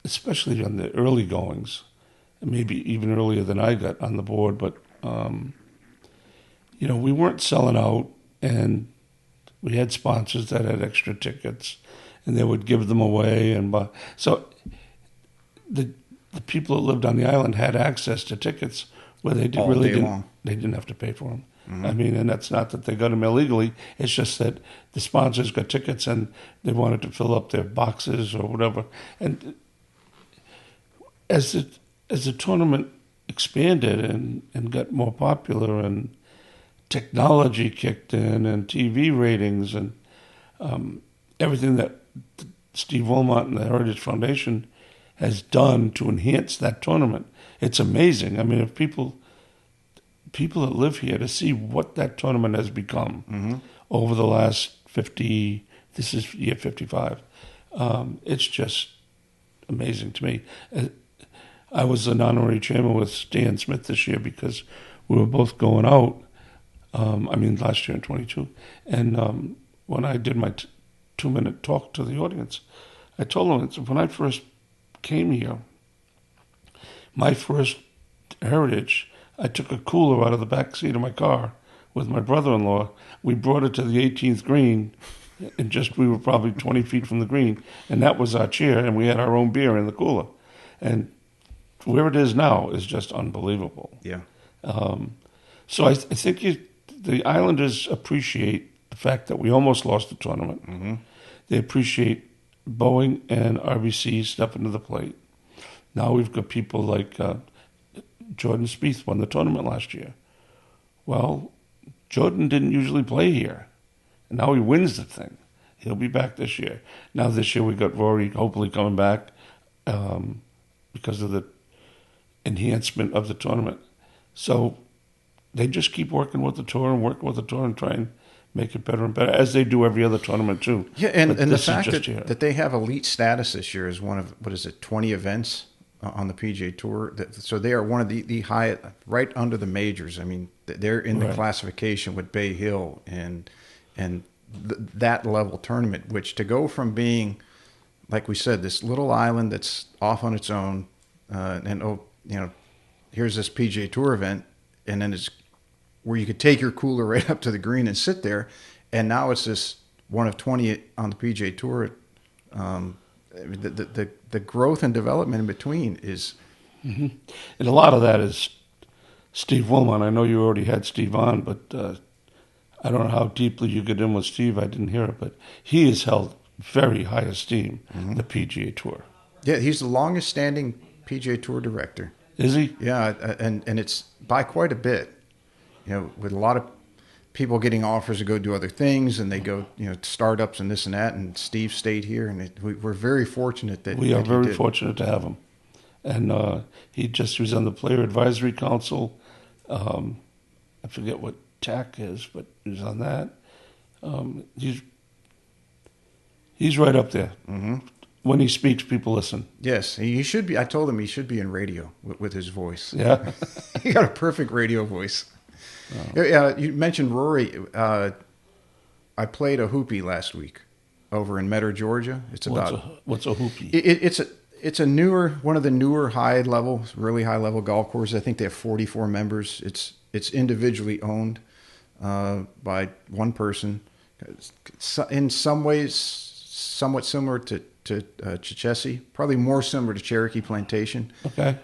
Speaker 2: especially on the early goings, maybe even earlier than I got on the board, but, we weren't selling out, and we had sponsors that had extra tickets, and they would give them away. So the people that lived on the island had access to tickets where they didn't have to pay for them. Mm-hmm. I mean, and that's not that they got them illegally. It's just that the sponsors got tickets and they wanted to fill up their boxes or whatever. And as the tournament expanded and got more popular, and technology kicked in, and TV ratings, and everything that Steve Wilmot and the Heritage Foundation has done to enhance that tournament, it's amazing. I mean, if people that live here, to see what that tournament has become mm-hmm. over the last 50, this is year 55, it's just amazing to me. I was an honorary chairman with Stan Smith this year because we were both going out, last year in 22. And when I did my 2-minute talk to the audience, I told them, when I first came here, my first Heritage, I took a cooler out of the back seat of my car with my brother-in-law. We brought it to the 18th green, and we were probably 20 feet from the green, and that was our chair, and we had our own beer in the cooler. And where it is now is just unbelievable.
Speaker 1: Yeah.
Speaker 2: So I think the Islanders appreciate the fact that we almost lost the tournament. Mm-hmm. They appreciate Boeing and RBC stepping to the plate. Now we've got people like Jordan Spieth won the tournament last year. Well, Jordan didn't usually play here, and now he wins the thing. He'll be back this year. Now this year we got Rory hopefully coming back because of the enhancement of the tournament. So they just keep working with the tour and try and make it better and better, as they do every other tournament too.
Speaker 1: Yeah, and the fact that they have elite status this year is one of, 20 events on the PGA Tour. So they are one of the high, right under the majors. I mean, they're in the classification with Bay Hill and that level tournament, which to go from being, like we said, this little island that's off on its own, here's this PGA Tour event, and then it's where you could take your cooler right up to the green and sit there, and now it's this one of 20 on the PGA Tour. The growth and development in between is...
Speaker 2: Mm-hmm. And a lot of that is Steve Wilmot. I know you already had Steve on, but I don't know how deeply you get in with Steve. I didn't hear it, but he is held very high esteem, mm-hmm. the PGA Tour.
Speaker 1: Yeah, he's the longest standing PGA Tour director.
Speaker 2: Is he?
Speaker 1: Yeah, and it's by quite a bit. With a lot of people getting offers to go do other things, and they go, startups and this and that. And Steve stayed here, and we're very fortunate that
Speaker 2: we are
Speaker 1: that he
Speaker 2: very
Speaker 1: did.
Speaker 2: fortunate to have him. And he was on the Player Advisory Council. I forget what TAC is, but he's on that. He's right up there.
Speaker 1: Mm-hmm.
Speaker 2: When he speaks, people listen.
Speaker 1: Yes, he should be. I told him he should be in radio with his voice.
Speaker 2: Yeah.
Speaker 1: He got a perfect radio voice. Oh. Yeah, you mentioned Rory. I played a hoopie last week over in Metter, Georgia.
Speaker 2: What's a hoopie?
Speaker 1: It's a one of the newer really high level golf courses. I think they have 44 members. It's individually owned by one person. In some ways, somewhat similar to Chichesi, probably more similar to Cherokee Plantation.
Speaker 2: Okay.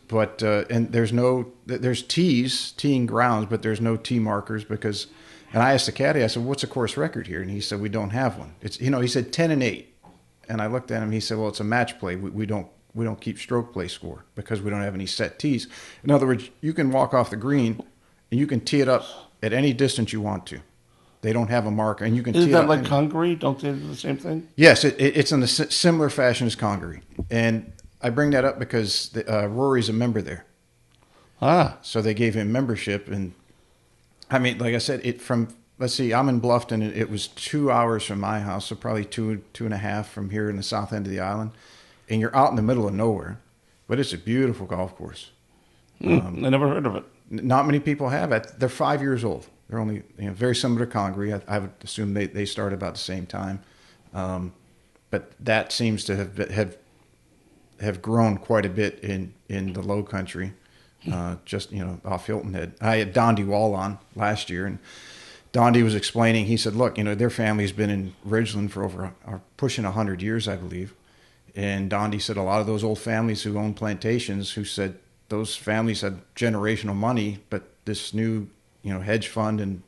Speaker 1: But and there's teeing grounds, but there's no tee markers because. And I asked the caddy, I said, "What's the course record here?" And he said, "We don't have one." It's he said 10-8, and I looked at him. He said, "Well, it's a match play. We don't keep stroke play score because we don't have any set tees." In other words, you can walk off the green and you can tee it up at any distance you want to. They don't have a marker, and you can.
Speaker 2: Isn't that like Congaree? Don't they do the same thing?
Speaker 1: Yes, it's in a similar fashion as Congaree, and I bring that up because Rory's a member there. So they gave him membership, and I mean, like I said, let's see, I'm in Bluffton, and it was 2 hours from my house, so probably two and a half from here in the south end of the island, and you're out in the middle of nowhere, but it's a beautiful golf course.
Speaker 2: I never heard of it.
Speaker 1: Not many people have it. They're 5 years old. They're only very similar to Congaree. I would assume they started about the same time, but that seems to have grown quite a bit in the Low Country, just off Hilton Head. I had Dondi Wall on last year, and Dondi was explaining. He said, "Look, their family's been in Ridgeland for pushing 100 years, I believe." And Dondi said a lot of those old families who own plantations, who said those families had generational money, but this new hedge fund and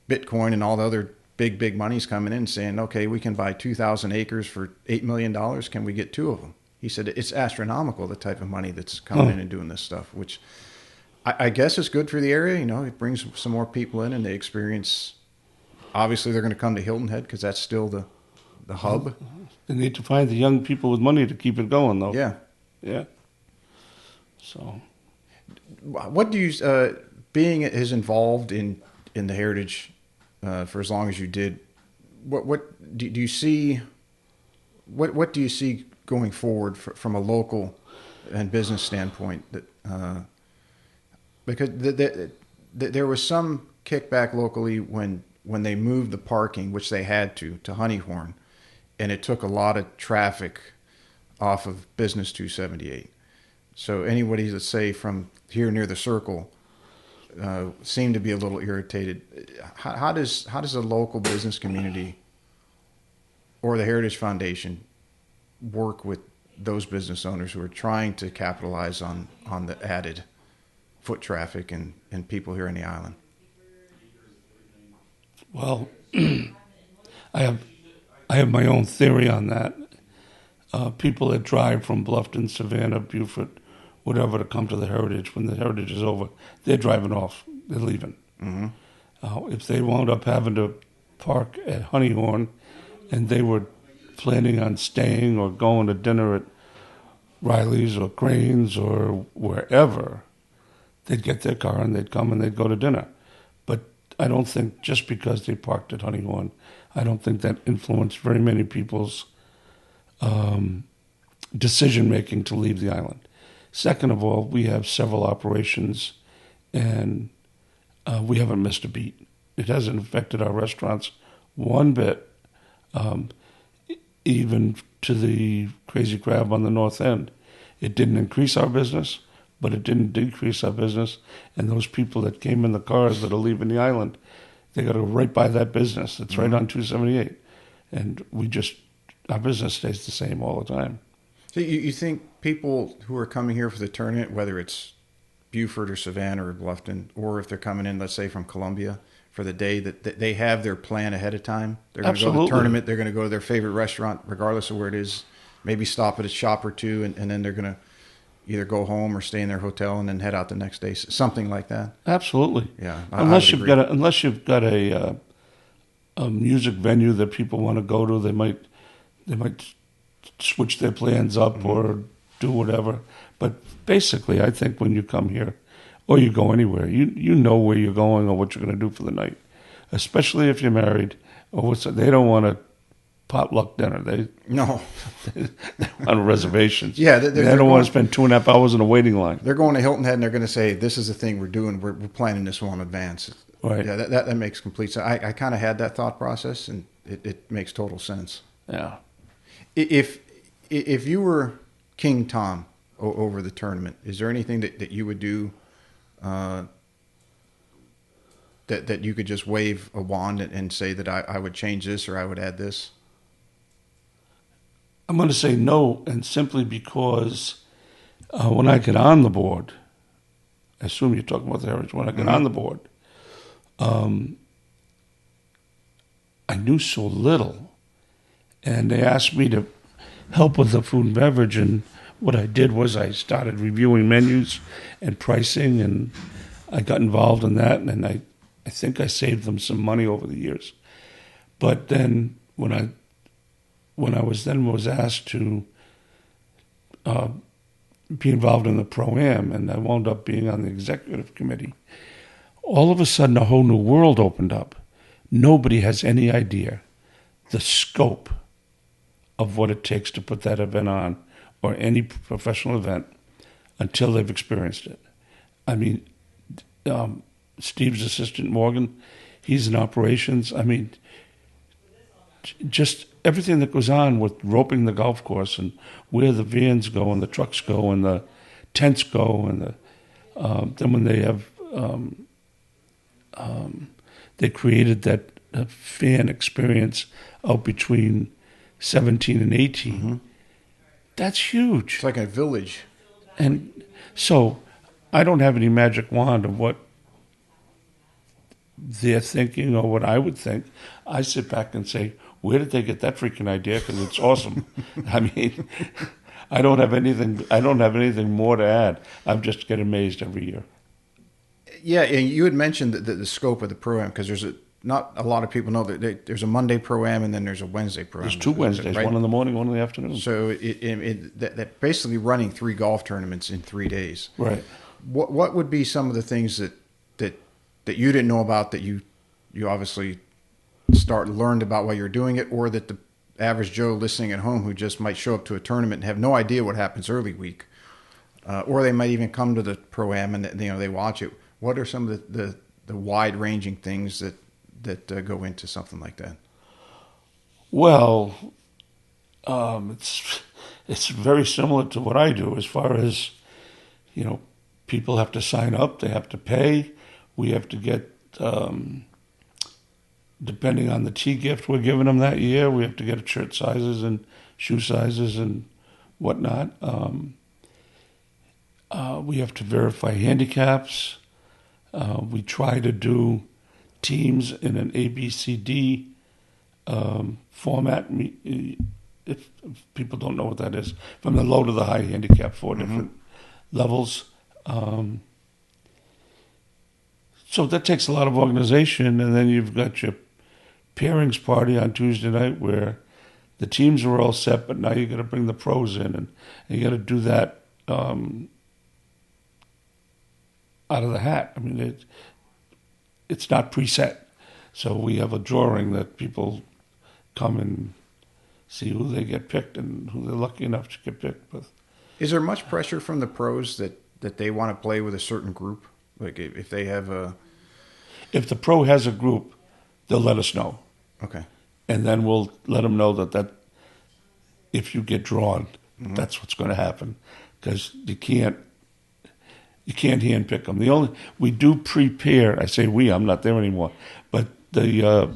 Speaker 1: Bitcoin and all the other big money's coming in saying, okay, we can buy 2,000 acres for $8 million. Can we get 2 of them? He said it's astronomical, the type of money that's coming in and doing this stuff, which I guess is good for the area. It brings some more people in and they experience, obviously they're going to come to Hilton Head because that's still the hub.
Speaker 2: They need to find the young people with money to keep it going, though.
Speaker 1: Yeah.
Speaker 2: Yeah. So.
Speaker 1: What do you... being as involved in the heritage for as long as you did, what do you see? What do you see going forward from a local and business standpoint? That because there was some kickback locally when they moved the parking, which they had to Honeyhorn, and it took a lot of traffic off of Business 278. So anybody, let's say from here near the Circle, seem to be a little irritated. How does the local business community or the Heritage Foundation work with those business owners who are trying to capitalize on the added foot traffic and people here on the island?
Speaker 2: Well, I have my own theory on that. People that drive from Bluffton, Savannah, Beaufort, whatever, to come to the Heritage, when the Heritage is over, they're driving off. They're leaving.
Speaker 1: Mm-hmm.
Speaker 2: If they wound up having to park at Honeyhorn and they were planning on staying or going to dinner at Reilley's or Crane's or wherever, they'd get their car and they'd come and they'd go to dinner. But I don't think just because they parked at Honeyhorn, I don't think that influenced very many people's decision-making to leave the island. Second of all, we have several operations, and we haven't missed a beat. It hasn't affected our restaurants one bit, even to the Crazy Crab on the north end. It didn't increase our business, but it didn't decrease our business. And those people that came in the cars that are leaving the island, they got to go right by that business. It's right on 278. And our business stays the same all the time.
Speaker 1: So you think people who are coming here for the tournament, whether it's Beaufort or Savannah or Bluffton, or if they're coming in, let's say, from Columbia for the day, that they have their plan ahead of time? They're going to go to the tournament. They're going to go to their favorite restaurant, regardless of where it is, maybe stop at a shop or two, and then they're going to either go home or stay in their hotel and then head out the next day, something like that.
Speaker 2: Absolutely.
Speaker 1: Yeah,
Speaker 2: Unless you've got a music venue that people want to go to, they might switch their plans up or do whatever. But basically, I think when you come here or you go anywhere, you know where you're going or what you're going to do for the night. Especially if you're married, they don't want a potluck dinner. They on reservations.
Speaker 1: Yeah,
Speaker 2: they don't want to spend 2.5 hours in a waiting line.
Speaker 1: They're going to Hilton Head and they're going to say, "This is the thing we're doing. We're planning this well in advance."
Speaker 2: Right.
Speaker 1: Yeah, that makes complete sense. I kind of had that thought process, and it makes total sense.
Speaker 2: Yeah.
Speaker 1: If you were King Tom over the tournament, is there anything that you would do? That you could just wave a wand and say that I would change this or I would add this?
Speaker 2: I'm going to say no, and simply because when I get on the board, I assume you're talking about the Heritage, when I get on the board, I knew so little, and they asked me to help with the food and beverage, and what I did was I started reviewing menus and pricing, and I got involved in that, and I think I saved them some money over the years. But then when I was asked to be involved in the Pro-Am, and I wound up being on the executive committee, all of a sudden a whole new world opened up. Nobody has any idea the scope of what it takes to put that event on, or any professional event, until they've experienced it. I mean, Steve's assistant, Morgan, he's in operations. I mean, just everything that goes on with roping the golf course and where the vans go and the trucks go and the tents go, and then when they have they created that fan experience out between 17 and 18. Mm-hmm. That's huge.
Speaker 1: It's like a village.
Speaker 2: And so I don't have any magic wand of what they're thinking or what I would think. I sit back and say, where did they get that freaking idea? Because it's awesome. I mean, I don't have anything more to add. I just get amazed every year.
Speaker 1: Yeah, and you had mentioned the scope of the Pro-Am, because not a lot of people know that there's a Monday Pro-Am and then there's a Wednesday Pro-Am.
Speaker 2: There's two Wednesdays, right? One in the morning, one in the afternoon.
Speaker 1: So that basically running 3 golf tournaments in 3 days.
Speaker 2: Right.
Speaker 1: What would be some of the things that you didn't know about that you obviously learned about while you're doing it, or that the average Joe listening at home who just might show up to a tournament and have no idea what happens early week, or they might even come to the Pro-Am and they watch it. What are some of the wide-ranging things that go into something like that?
Speaker 2: Well, it's very similar to what I do, as far as, people have to sign up, they have to pay, we have to get, depending on the tee gift we're giving them that year, we have to get shirt sizes and shoe sizes and whatnot. We have to verify handicaps. We try to do teams in an ABCD format. If people don't know what that is, from the low to the high handicap, 4 different levels. So that takes a lot of organization, and then you've got your pairings party on Tuesday night where the teams are all set, but now you got to bring the pros in, and you got to do that out of the hat. I mean, it's not preset. So we have a drawing that people come and see who they get picked and who they're lucky enough to get picked with.
Speaker 1: Is there much pressure from the pros that they want to play with a certain group? Like if they have
Speaker 2: If the pro has a group, they'll let us know.
Speaker 1: Okay.
Speaker 2: And then we'll let them know that if you get drawn, that's what's going to happen. Because you can't handpick them. We do prepare. I say we. I'm not there anymore. But the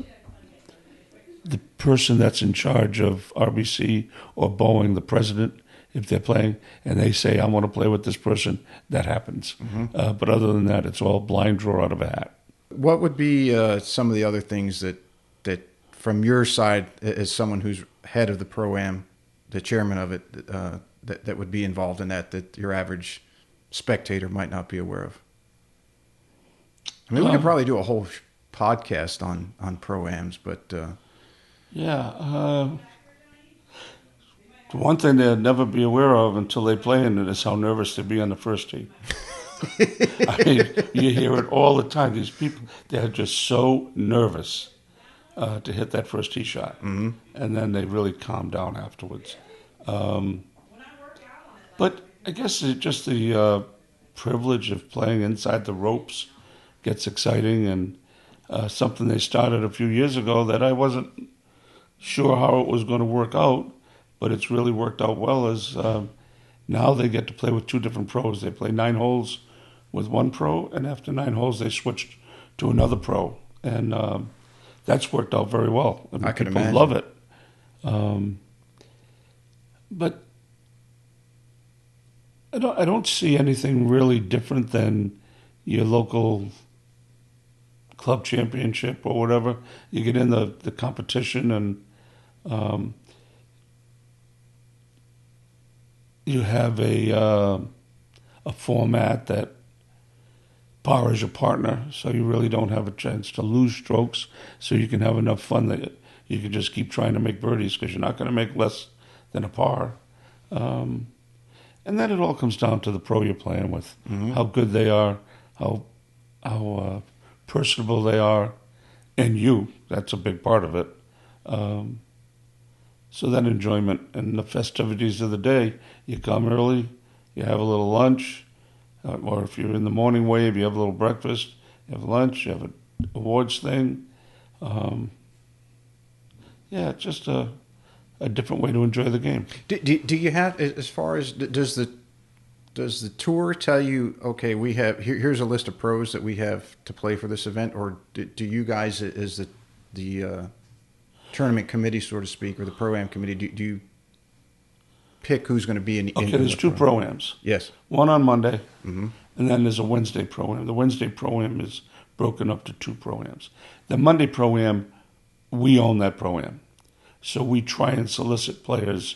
Speaker 2: person that's in charge of RBC or Boeing, the president, if they're playing, and they say, I want to play with this person, that happens. But other than that, it's all blind draw out of a hat.
Speaker 1: What would be some of the other things that from your side, as someone who's head of the Pro-Am, the chairman of it, that would be involved in that your average spectator might not be aware of? I mean, we could probably do a whole podcast on pro-ams, but
Speaker 2: the one thing they'll never be aware of until they play in it is how nervous they be on the first tee. I mean, you hear it all the time. These people, they're just so nervous to hit that first tee shot. Mm-hmm. And then they really calm down afterwards. But I guess just the privilege of playing inside the ropes gets exciting, and something they started a few years ago that I wasn't sure how it was going to work out, but it's really worked out well, is now they get to play with two different pros. They play 9 holes with one pro, and after 9 holes they switched to another pro, and that's worked out very well. I mean,
Speaker 1: I can
Speaker 2: people
Speaker 1: imagine.
Speaker 2: love it. But I don't see anything really different than your local club championship or whatever. You get in the competition, and you have a format that par is your partner, so you really don't have a chance to lose strokes, so you can have enough fun that you can just keep trying to make birdies, because you're not going to make less than a par. And then it all comes down to the pro you're playing with, mm-hmm. how good they are, how personable they are, and you. That's a big part of it. So that enjoyment and the festivities of the day, you come early, you have a little lunch, or if you're in the morning wave, you have a little breakfast, you have lunch, you have an awards thing. It's just a different way to enjoy the game.
Speaker 1: Do you have, as far as, does the tour tell you, okay, we have here's a list of pros that we have to play for this event, or do you guys, as the tournament committee, so to speak, or the pro-am committee, do you pick who's going to be in?
Speaker 2: Okay, there's 2 pro-ams.
Speaker 1: Yes,
Speaker 2: one on Monday,
Speaker 1: mm-hmm.
Speaker 2: and then there's a Wednesday pro-am. The Wednesday pro-am is broken up to 2 pro-ams. The Monday pro-am, we own that pro-am, so we try and solicit players.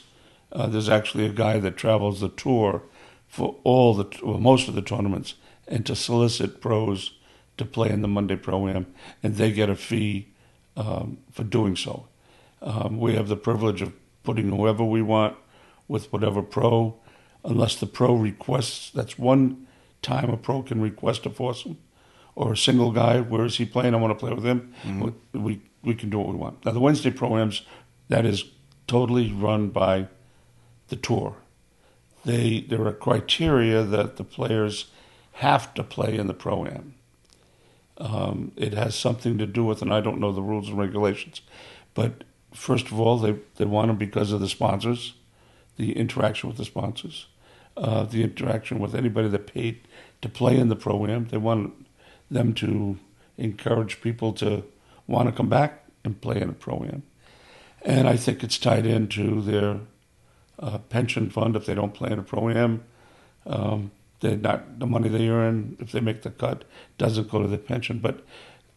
Speaker 2: There's actually a guy that travels the tour for most of the tournaments, and to solicit pros to play in the Monday Pro-Am, and they get a fee for doing so. We have the privilege of putting whoever we want with whatever pro, unless the pro requests. That's one time a pro can request a foursome, or a single guy, where is he playing, I want to play with him. Mm-hmm. We can do what we want. Now the Wednesday Pro-Ams, that is totally run by the tour. There are criteria that the players have to play in the Pro-Am. It has something to do with, and I don't know the rules and regulations, but first of all, they want them because of the sponsors, the interaction with the sponsors, the interaction with anybody that paid to play in the Pro-Am. They want them to encourage people to want to come back and play in a Pro-Am. And I think it's tied into their pension fund. If they don't play in a Pro-Am, they're not, the money they earn, if they make the cut, doesn't go to their pension. But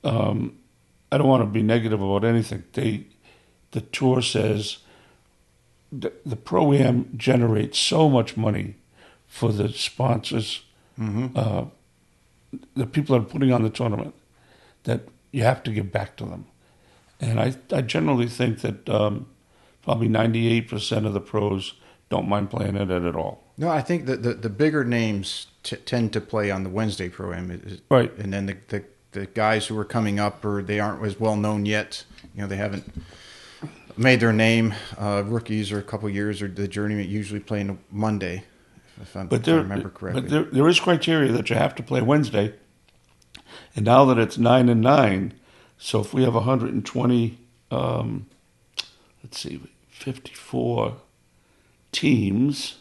Speaker 2: I don't want to be negative about anything. The tour says the Pro-Am generates so much money for the sponsors, mm-hmm. The people that are putting on the tournament, that you have to give back to them. And I generally think that probably 98% of the pros don't mind playing it at all.
Speaker 1: No, I think that the bigger names tend to play on the Wednesday Pro-Am.
Speaker 2: Right.
Speaker 1: And then the guys who are coming up, or they aren't as well known yet, they haven't made their name, rookies or a couple years, or the journeyman, usually playing Monday, if I remember correctly.
Speaker 2: But there is criteria that you have to play Wednesday. And now that it's 9 and 9, so if we have 120, 54 teams,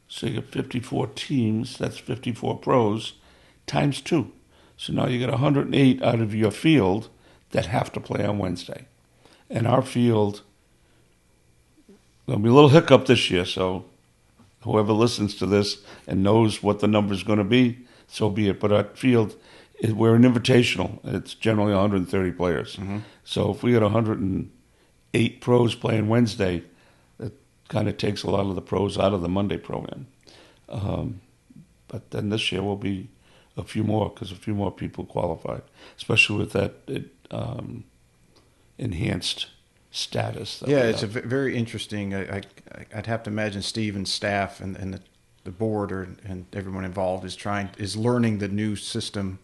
Speaker 2: so you get 54 teams, that's 54 pros, times 2. So now you get 108 out of your field that have to play on Wednesday. And our field, there'll be a little hiccup this year, so whoever listens to this and knows what the number is going to be, so be it. But our field, we're an invitational. It's generally 130 players. Mm-hmm. So if we got 108 pros playing Wednesday, kind of takes a lot of the pros out of the Monday Pro-Am. But then this year will be a few more because a few more people qualified, especially with that enhanced status.
Speaker 1: Yeah, it's a very interesting. I'd have to imagine Steve and staff and the board and everyone involved is learning the new system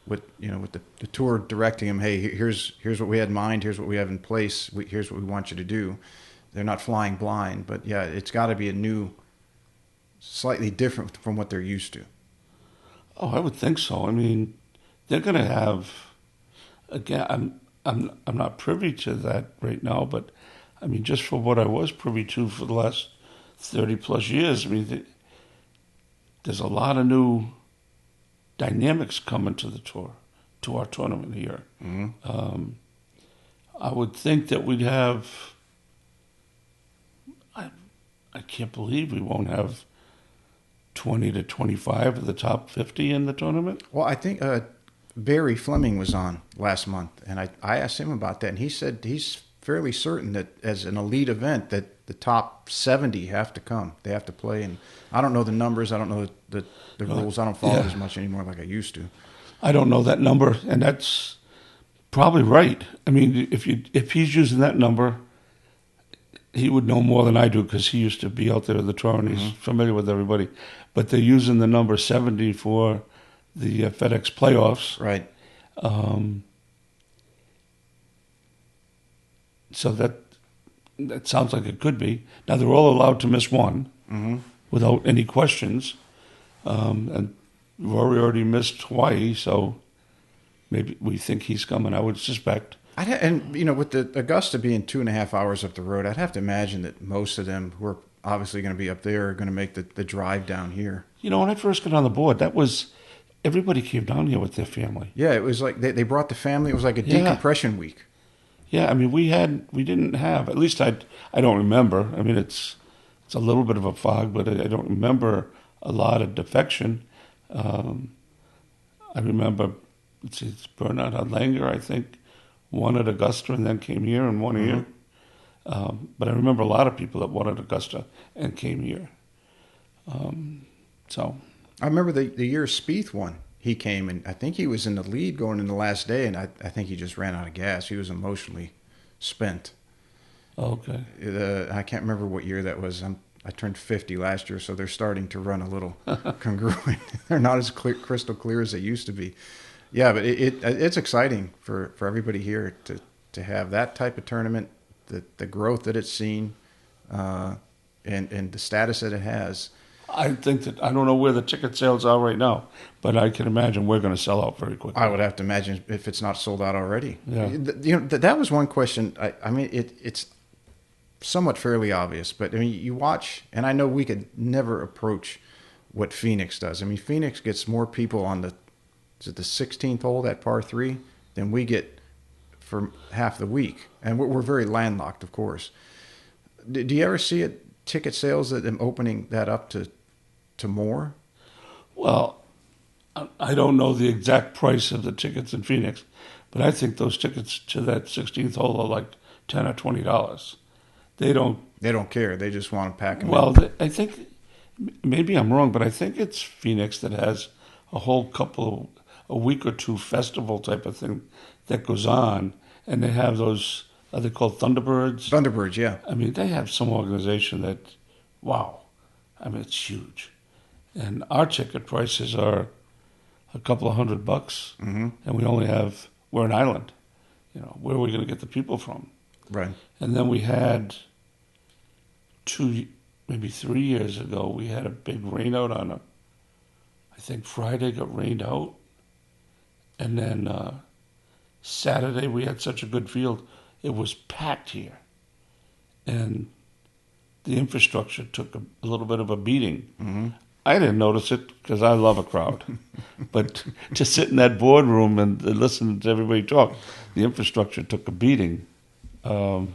Speaker 1: with the tour directing them. Hey, here's what we had in mind. Here's what we have in place. Here's what we want you to do. They're not flying blind, but yeah, it's got to be a new, slightly different from what they're used to.
Speaker 2: Oh, I would think so. I mean, they're going to have. Again, I'm not privy to that right now, but I mean, just for what I was privy to for the last 30 plus years, I mean, there's a lot of new dynamics coming to the tour, to our tournament here.
Speaker 1: Mm-hmm.
Speaker 2: I would think that we'd have. I can't believe we won't have 20 to 25 of the top 50 in the tournament.
Speaker 1: Well, I think Barry Fleming was on last month, and I asked him about that, and he said he's fairly certain that as an elite event that the top 70 have to come. They have to play, and I don't know the numbers. I don't know the rules. I don't follow it as much anymore like I used to.
Speaker 2: I don't know that number, and that's probably right. I mean, if he's using that number, he would know more than I do because he used to be out there at the tour and he's familiar with everybody. But they're using the number 70 for the FedEx playoffs.
Speaker 1: Right.
Speaker 2: So that sounds like it could be. Now, they're all allowed to miss one without any questions. And Rory already missed Hawaii, so maybe we think he's coming, I would suspect.
Speaker 1: And with the Augusta being 2.5 hours up the road, I'd have to imagine that most of them who are obviously going to be up there are going to make the drive down here. When
Speaker 2: I first got on the board, everybody came down here with their family.
Speaker 1: Yeah, it was like they brought the family. It was like a decompression week.
Speaker 2: Yeah, I mean, we didn't have, at least I don't remember. I mean, it's a little bit of a fog, but I don't remember a lot of defection. I remember, it's Bernard Langer, I think, won at Augusta and then came here and won here. But I remember a lot of people that won at Augusta and came here. So
Speaker 1: I remember the year Spieth won. He came, and I think he was in the lead going in the last day, and I think he just ran out of gas. He was emotionally spent.
Speaker 2: Okay.
Speaker 1: I can't remember what year that was. I turned 50 last year, so they're starting to run a little congruent. They're not as crystal clear as they used to be. Yeah, but it's exciting for everybody here to have that type of tournament, the growth that it's seen, and the status that it has.
Speaker 2: I think that I don't know where the ticket sales are right now, but I can imagine we're going to sell out very quickly.
Speaker 1: I would have to imagine if it's not sold out already.
Speaker 2: Yeah.
Speaker 1: That was one question. I mean, it's somewhat fairly obvious, but I mean, you watch, and I know we could never approach what Phoenix does. I mean, Phoenix gets more people on the 16th hole, that par 3, than we get for half the week, and we're very landlocked, of course. Do you ever see ticket sales that them opening that up to more?
Speaker 2: Well, I don't know the exact price of the tickets in Phoenix, but I think those tickets to that 16th hole are like $10 or $20. They don't
Speaker 1: care. They just want to pack them.
Speaker 2: Well, I think maybe I'm wrong, but I think it's Phoenix that has a whole a week or two festival type of thing that goes on, and they have those. Are they called Thunderbirds?
Speaker 1: Thunderbirds, yeah.
Speaker 2: I mean, they have some organization that, wow. I mean, it's huge. And our ticket prices are a couple of $100, and we're an island. Where are we going to get the people from?
Speaker 1: Right.
Speaker 2: And then we had 2, maybe 3 years ago, we had a big rain out on I think Friday got rained out. And then Saturday we had such a good field, it was packed here. And the infrastructure took a little bit of a beating. Mm-hmm. I didn't notice it because I love a crowd. But to sit in that boardroom and listen to everybody talk, the infrastructure took a beating. So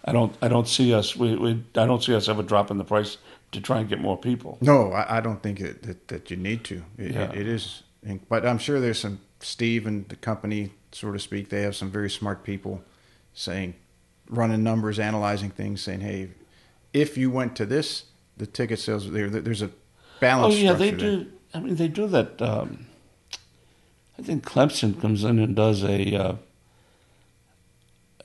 Speaker 2: I don't see us. I don't see us ever dropping the price to try and get more people.
Speaker 1: No, I don't think that you need to. It is, but I'm sure there's some Steve and the company, so to speak. They have some very smart people saying, running numbers, analyzing things, saying, hey, if you went to this, the ticket sales, there's a balance
Speaker 2: Oh yeah,
Speaker 1: structure
Speaker 2: they do. I mean, they do that. I think Clemson comes in and does a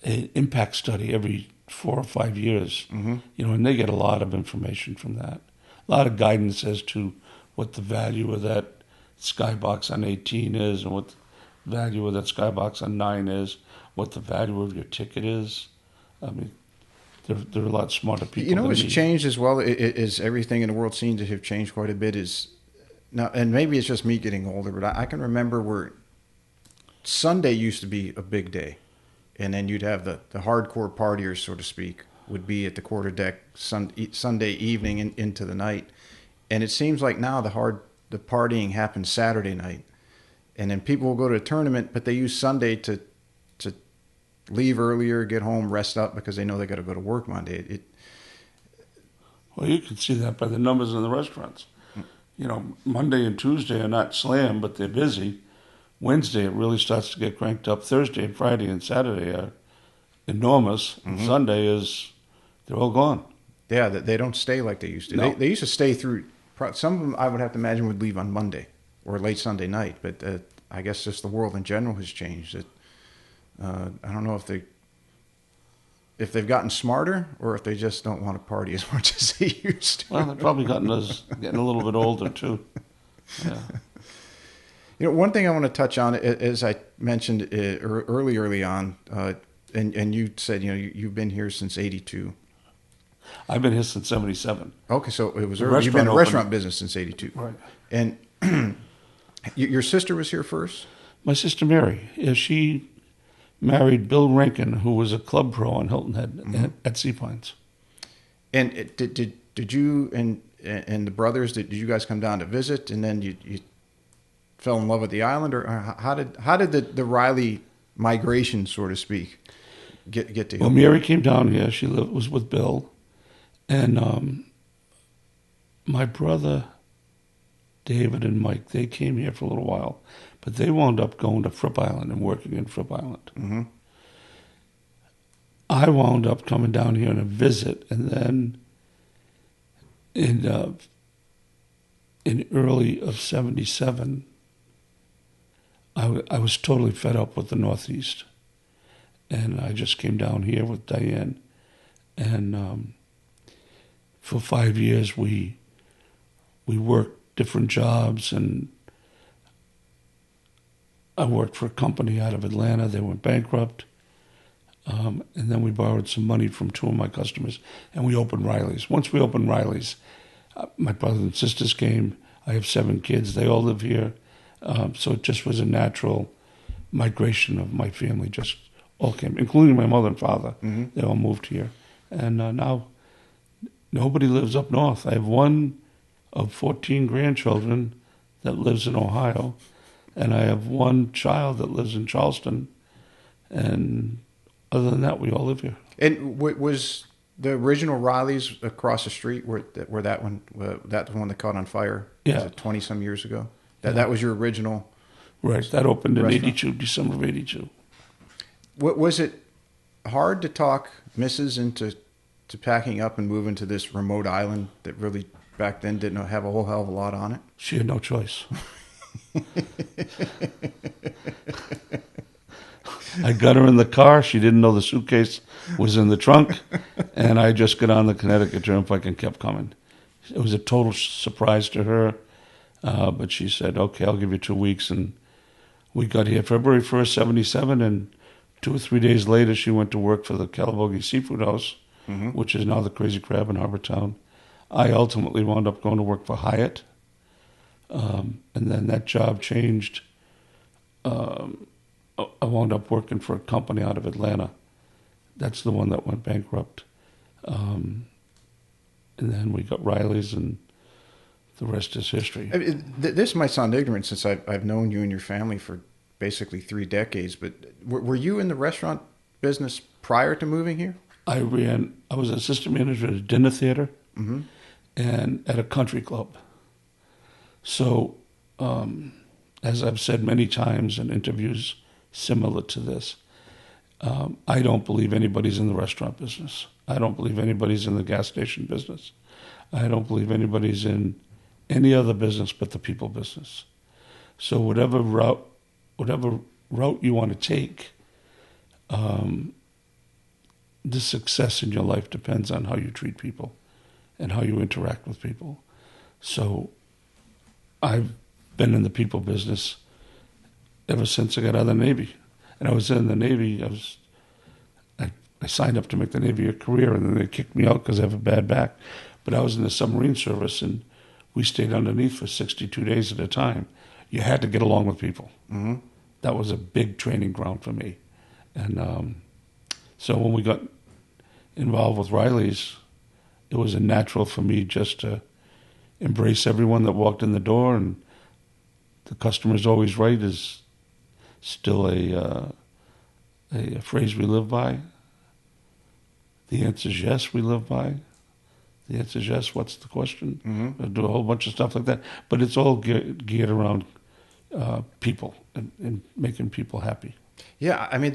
Speaker 2: impact study every 4 or 5 years.
Speaker 1: Mm-hmm.
Speaker 2: And they get a lot of information from that. A lot of guidance as to what the value of that skybox on 18 is, and what the value of that skybox on 9 is, what the value of your ticket is. I mean, they're a lot smarter people.
Speaker 1: You know what's
Speaker 2: than me.
Speaker 1: changed as well is everything in the world seems to have changed quite a bit. Is now, and maybe it's just me getting older, but I can remember where Sunday used to be a big day, and then you'd have the hardcore partiers, so to speak, would be at the quarter deck Sunday evening into the night, and it seems like now the partying happens Saturday night, and then people will go to a tournament, but they use Sunday to leave earlier, get home, rest up because they know they got to go to work Monday.
Speaker 2: Well, you can see that by the numbers in the restaurants. Monday and Tuesday are not slammed, but they're busy. Wednesday, it really starts to get cranked up. Thursday and Friday and Saturday are enormous. Mm-hmm. And Sunday they're all gone.
Speaker 1: Yeah, they don't stay like they used to.
Speaker 2: No.
Speaker 1: They used to stay through. Some of them, I would have to imagine, would leave on Monday or late Sunday night. But I guess just the world in general has changed. I don't know if they've gotten smarter or if they just don't want to party as much as they used to.
Speaker 2: Well, they've probably getting a little bit older too. Yeah.
Speaker 1: One thing I want to touch on, as I mentioned early on, and you said you've been here since '82.
Speaker 2: I've been here since '77.
Speaker 1: Okay, so it was early. You've been in the restaurant business since '82,
Speaker 2: right?
Speaker 1: And your sister was here first.
Speaker 2: My sister Mary, she married Bill Rankin, who was a club pro on Hilton Head
Speaker 1: Mm-hmm.
Speaker 2: at Sea Pines.
Speaker 1: And did you and the brothers, did you guys come down to visit, and then you fell in love with the island, or how did the Reilley migration, so to speak, get to Hilton?
Speaker 2: Well, Mary came down here. She was with Bill, and my brother David and Mike, they came here for a little while, but they wound up going to Fripp Island and working in Fripp Island.
Speaker 1: Mm-hmm.
Speaker 2: I wound up coming down here on a visit, and then in early of '77, I was totally fed up with the Northeast, and I just came down here with Diane, and for 5 years we worked different jobs, and I worked for a company out of Atlanta. They went bankrupt. And then we borrowed some money from 2 of my customers, and we opened Reilley's. Once we opened Reilley's, my brothers and sisters came. I have 7 kids. They all live here. So it just was a natural migration of my family, just all came, including my mother and father. Mm-hmm. They all moved here. And now nobody lives up north. I have 1 of 14 grandchildren that lives in Ohio, and I have 1 child that lives in Charleston, and other than that, we all live here.
Speaker 1: And was the original Reilley's across the street where that one that caught on fire?
Speaker 2: Yeah,
Speaker 1: was it 20-some years ago? That was your original.
Speaker 2: Right, that opened in
Speaker 1: restaurant?
Speaker 2: '82, December of '82.
Speaker 1: Was it hard to talk Mrs. into packing up and moving to this remote island that really back then didn't have a whole hell of a lot on it?
Speaker 2: She had no choice. I got her in the car. She didn't know the suitcase was in the trunk, and I just got on the Connecticut Turnpike and kept coming. It was a total surprise to her, but she said, "Okay, I'll give you 2 weeks." And we got here February 1st, '77, and 2 or 3 days later, she went to work for the Calabogie Seafood House, mm-hmm. which is now the Crazy Crab in Harbortown. I ultimately wound up going to work for Hyatt, and then that job changed. I wound up working for a company out of Atlanta. That's the one that went bankrupt. And then we got Reilley's, and the rest is history.
Speaker 1: I mean, this might sound ignorant since I've known you and your family for basically 3 decades, but were you in the restaurant business prior to moving here?
Speaker 2: I was assistant manager at a dinner theater, mm-hmm. and at a country club. So, as I've said many times in interviews similar to this, I don't believe anybody's in the restaurant business. I don't believe anybody's in the gas station business. I don't believe anybody's in any other business but the people business. So whatever route you want to take, the success in your life depends on how you treat people and how you interact with people. So I've been in the people business ever since I got out of the Navy. And I was in the Navy. I signed up to make the Navy a career, and then they kicked me out because I have a bad back. But I was in the submarine service, and we stayed underneath for 62 days at a time. You had to get along with people.
Speaker 1: Mm-hmm.
Speaker 2: That was a big training ground for me. And so when we got involved with Reilley's, it was a natural for me just to embrace everyone that walked in the door, and the customer's always right is still a phrase we live by. The answer is yes, we live by. The answer is yes, what's the question?
Speaker 1: Mm-hmm.
Speaker 2: I do a whole bunch of stuff like that. But it's all geared around people and making people happy.
Speaker 1: Yeah, I mean,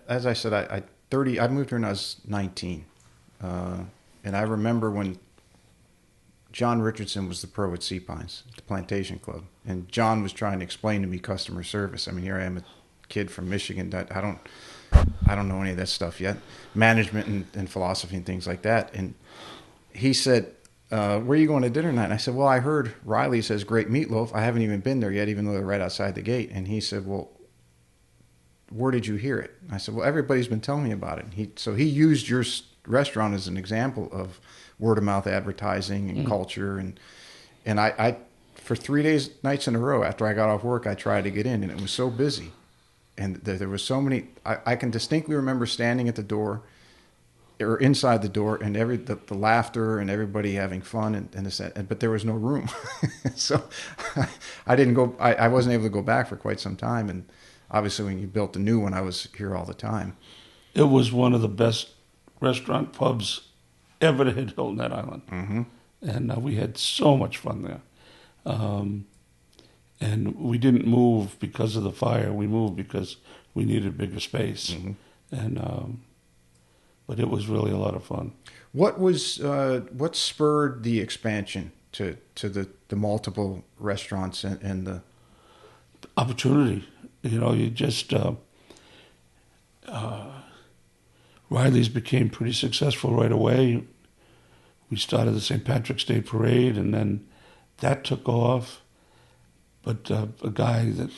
Speaker 1: as I said, I moved here when I was 19. And I remember when John Richardson was the pro at Sea Pines, the Plantation Club. And John was trying to explain to me customer service. I mean, here I am, a kid from Michigan. I don't know any of that stuff yet. Management and philosophy and things like that. And he said, where are you going to dinner tonight? And I said, well, I heard Reilley's has great meatloaf. I haven't even been there yet, even though they're right outside the gate. And he said, well, where did you hear it? I said, well, everybody's been telling me about it. So he used your restaurant as an example of word of mouth advertising and culture. And I for 3 nights in a row after I got off work, I tried to get in, and it was so busy. And there was so many, I can distinctly remember standing at the door or inside the door, and the laughter and everybody having fun but there was no room. So I wasn't able to go back for quite some time. And obviously when you built the new one, I was here all the time.
Speaker 2: It was one of the best restaurant pubs ever to hit Hilton Head Island.
Speaker 1: Mm-hmm.
Speaker 2: And we had so much fun there. And we didn't move because of the fire. We moved because we needed bigger space.
Speaker 1: Mm-hmm.
Speaker 2: And but it was really a lot of fun.
Speaker 1: What spurred the expansion to the multiple restaurants and the
Speaker 2: opportunity? You know, you just Reilley's became pretty successful right away. We started the St. Patrick's Day Parade, and then that took off. But a guy that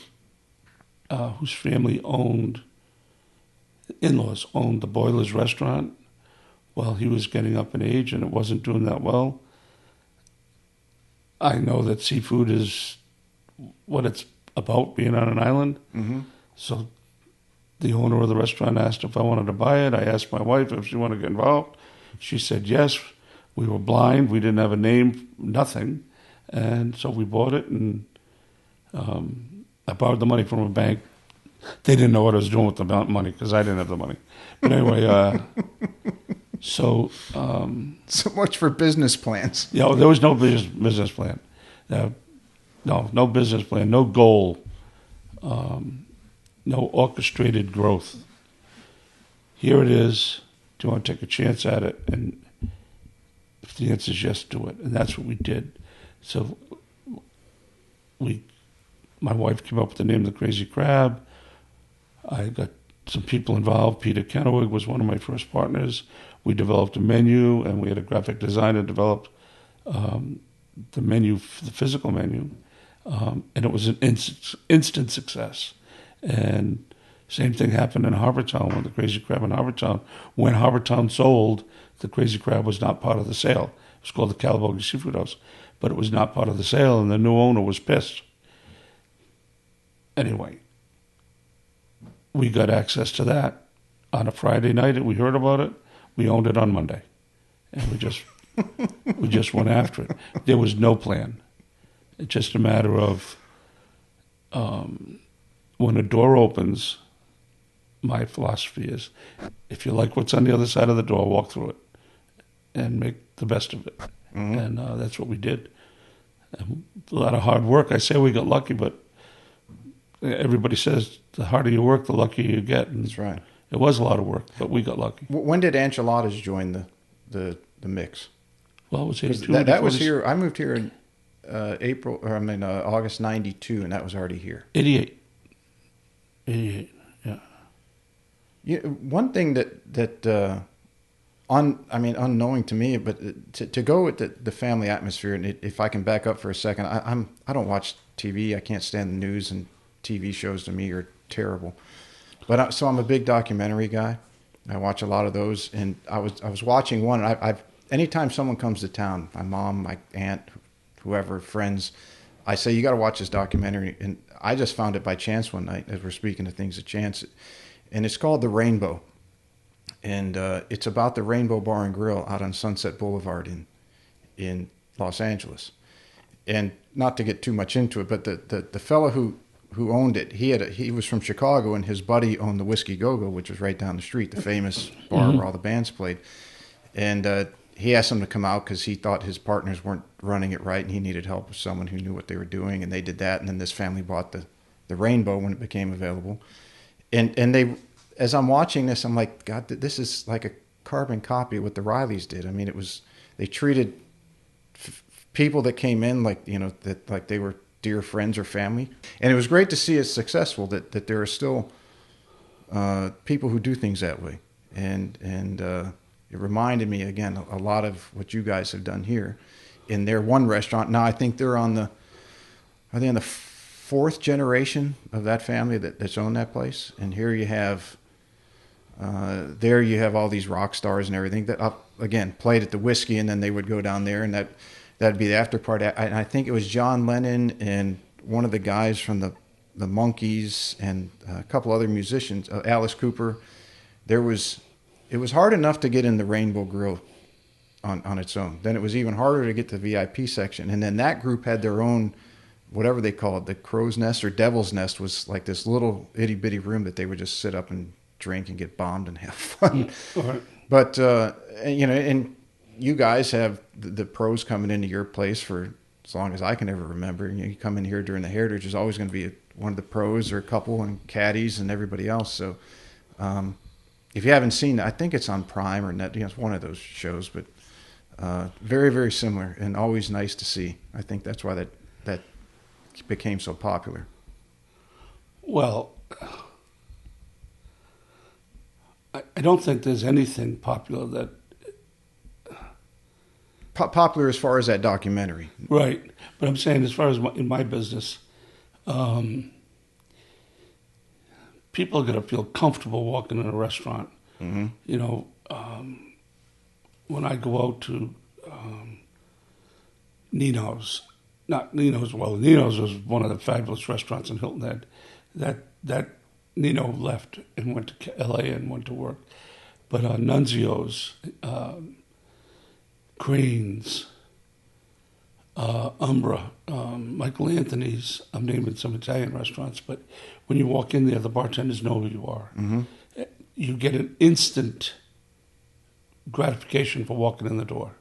Speaker 2: whose family in-laws owned the Boilers restaurant while he was getting up in age, and it wasn't doing that well. I know that seafood is what it's about, being on an island.
Speaker 1: Mm-hmm.
Speaker 2: So the owner of the restaurant asked if I wanted to buy it. I asked my wife if she wanted to get involved. She said yes. We were blind. We didn't have a name, nothing. And so we bought it, and I borrowed the money from a bank. They didn't know what I was doing with the money because I didn't have the money. But anyway, so
Speaker 1: much for business plans.
Speaker 2: Yeah, there was no business plan. No business plan, no goal, no orchestrated growth. Here it is. Do you want to take a chance at it? And if the answer is yes, do it. And that's what we did. So my wife came up with the name of the Crazy Crab. I got some people involved. Peter Kennewick was one of my first partners. We developed a menu, and we had a graphic designer develop the menu, the physical menu, and it was an instant success. And same thing happened in Harbortown with the Crazy Crab in Harbortown. When Harbortown sold, the Crazy Crab was not part of the sale. It was called the Calabogie Seafood House, but it was not part of the sale, and the new owner was pissed. Anyway, we got access to that on a Friday night, and we heard about it. We owned it on Monday, and we just went after it. There was no plan. It's just a matter of when a door opens, my philosophy is, if you like what's on the other side of the door, walk through it and make the best of it. Mm-hmm. And that's what we did. And a lot of hard work. I say we got lucky, but everybody says the harder you work, the luckier you get. And
Speaker 1: that's right.
Speaker 2: It was a lot of work, but we got lucky.
Speaker 1: When did Aunt Chiladas join the mix?
Speaker 2: Well, it was 82.
Speaker 1: That was here. I moved here in August '92, and that was already here.
Speaker 2: 88, yeah.
Speaker 1: One thing that unknowing to me, but to go with the family atmosphere, and if I can back up for a second, I don't watch TV. I can't stand the news, and TV shows to me are terrible. But so I'm a big documentary guy. I watch a lot of those, and I was watching one. And I've anytime someone comes to town, my mom, my aunt, whoever, friends, I say, you got to watch this documentary. And I just found it by chance one night as we're speaking of things at chance. And it's called The Rainbow. And it's about the Rainbow Bar and Grill out on Sunset Boulevard in Los Angeles. And not to get too much into it, but the fellow who owned it, he was from Chicago, and his buddy owned the Whiskey Go-Go, which was right down the street, the famous bar where all the bands played. And he asked him to come out because he thought his partners weren't running it right, and he needed help with someone who knew what they were doing, and they did that. And then this family bought the Rainbow when it became available. And they, as I'm watching this, I'm like, God, this is like a carbon copy of what the Reilleys did. I mean, they treated people that came in like they were dear friends or family, and it was great to see it successful. That there are still people who do things that way, and it reminded me again a lot of what you guys have done here in their one restaurant. Now I think are they on the fourth generation of that family that's owned that place, and here you have. There you have all these rock stars and everything that again played at the Whiskey, and then they would go down there, and that'd be the after party. I think it was John Lennon and one of the guys from the Monkees and a couple other musicians, Alice Cooper. It was hard enough to get in the Rainbow Grill on its own. Then it was even harder to get to the VIP section, and then that group had their own, whatever they called it, the Crow's Nest or Devil's Nest, was like this little itty bitty room that they would just sit up and drink and get bombed and have fun. Right. But and you guys have the pros coming into your place for as long as I can ever remember. You come in here during the Heritage, there's always going to be one of the pros or a couple and caddies and everybody else. So if you haven't seen that, I think it's on Prime or Net. It's one of those shows, but very, very similar and always nice to see. I think that's why that became so popular.
Speaker 2: Well, I don't think there's anything popular that...
Speaker 1: Popular as far as that documentary.
Speaker 2: Right. But I'm saying as far as in my business, people are going to feel comfortable walking in a restaurant. Mm-hmm. When I go out to Nino's, not Nino's, well, Nino's was one of the fabulous restaurants in Hilton Head. That Nino left and went to L.A. and went to work. But Nunzio's, Crane's, Umbra, Michael Anthony's, I'm naming some Italian restaurants, but when you walk in there, the bartenders know who you are. Mm-hmm. You get an instant gratification for walking in the door.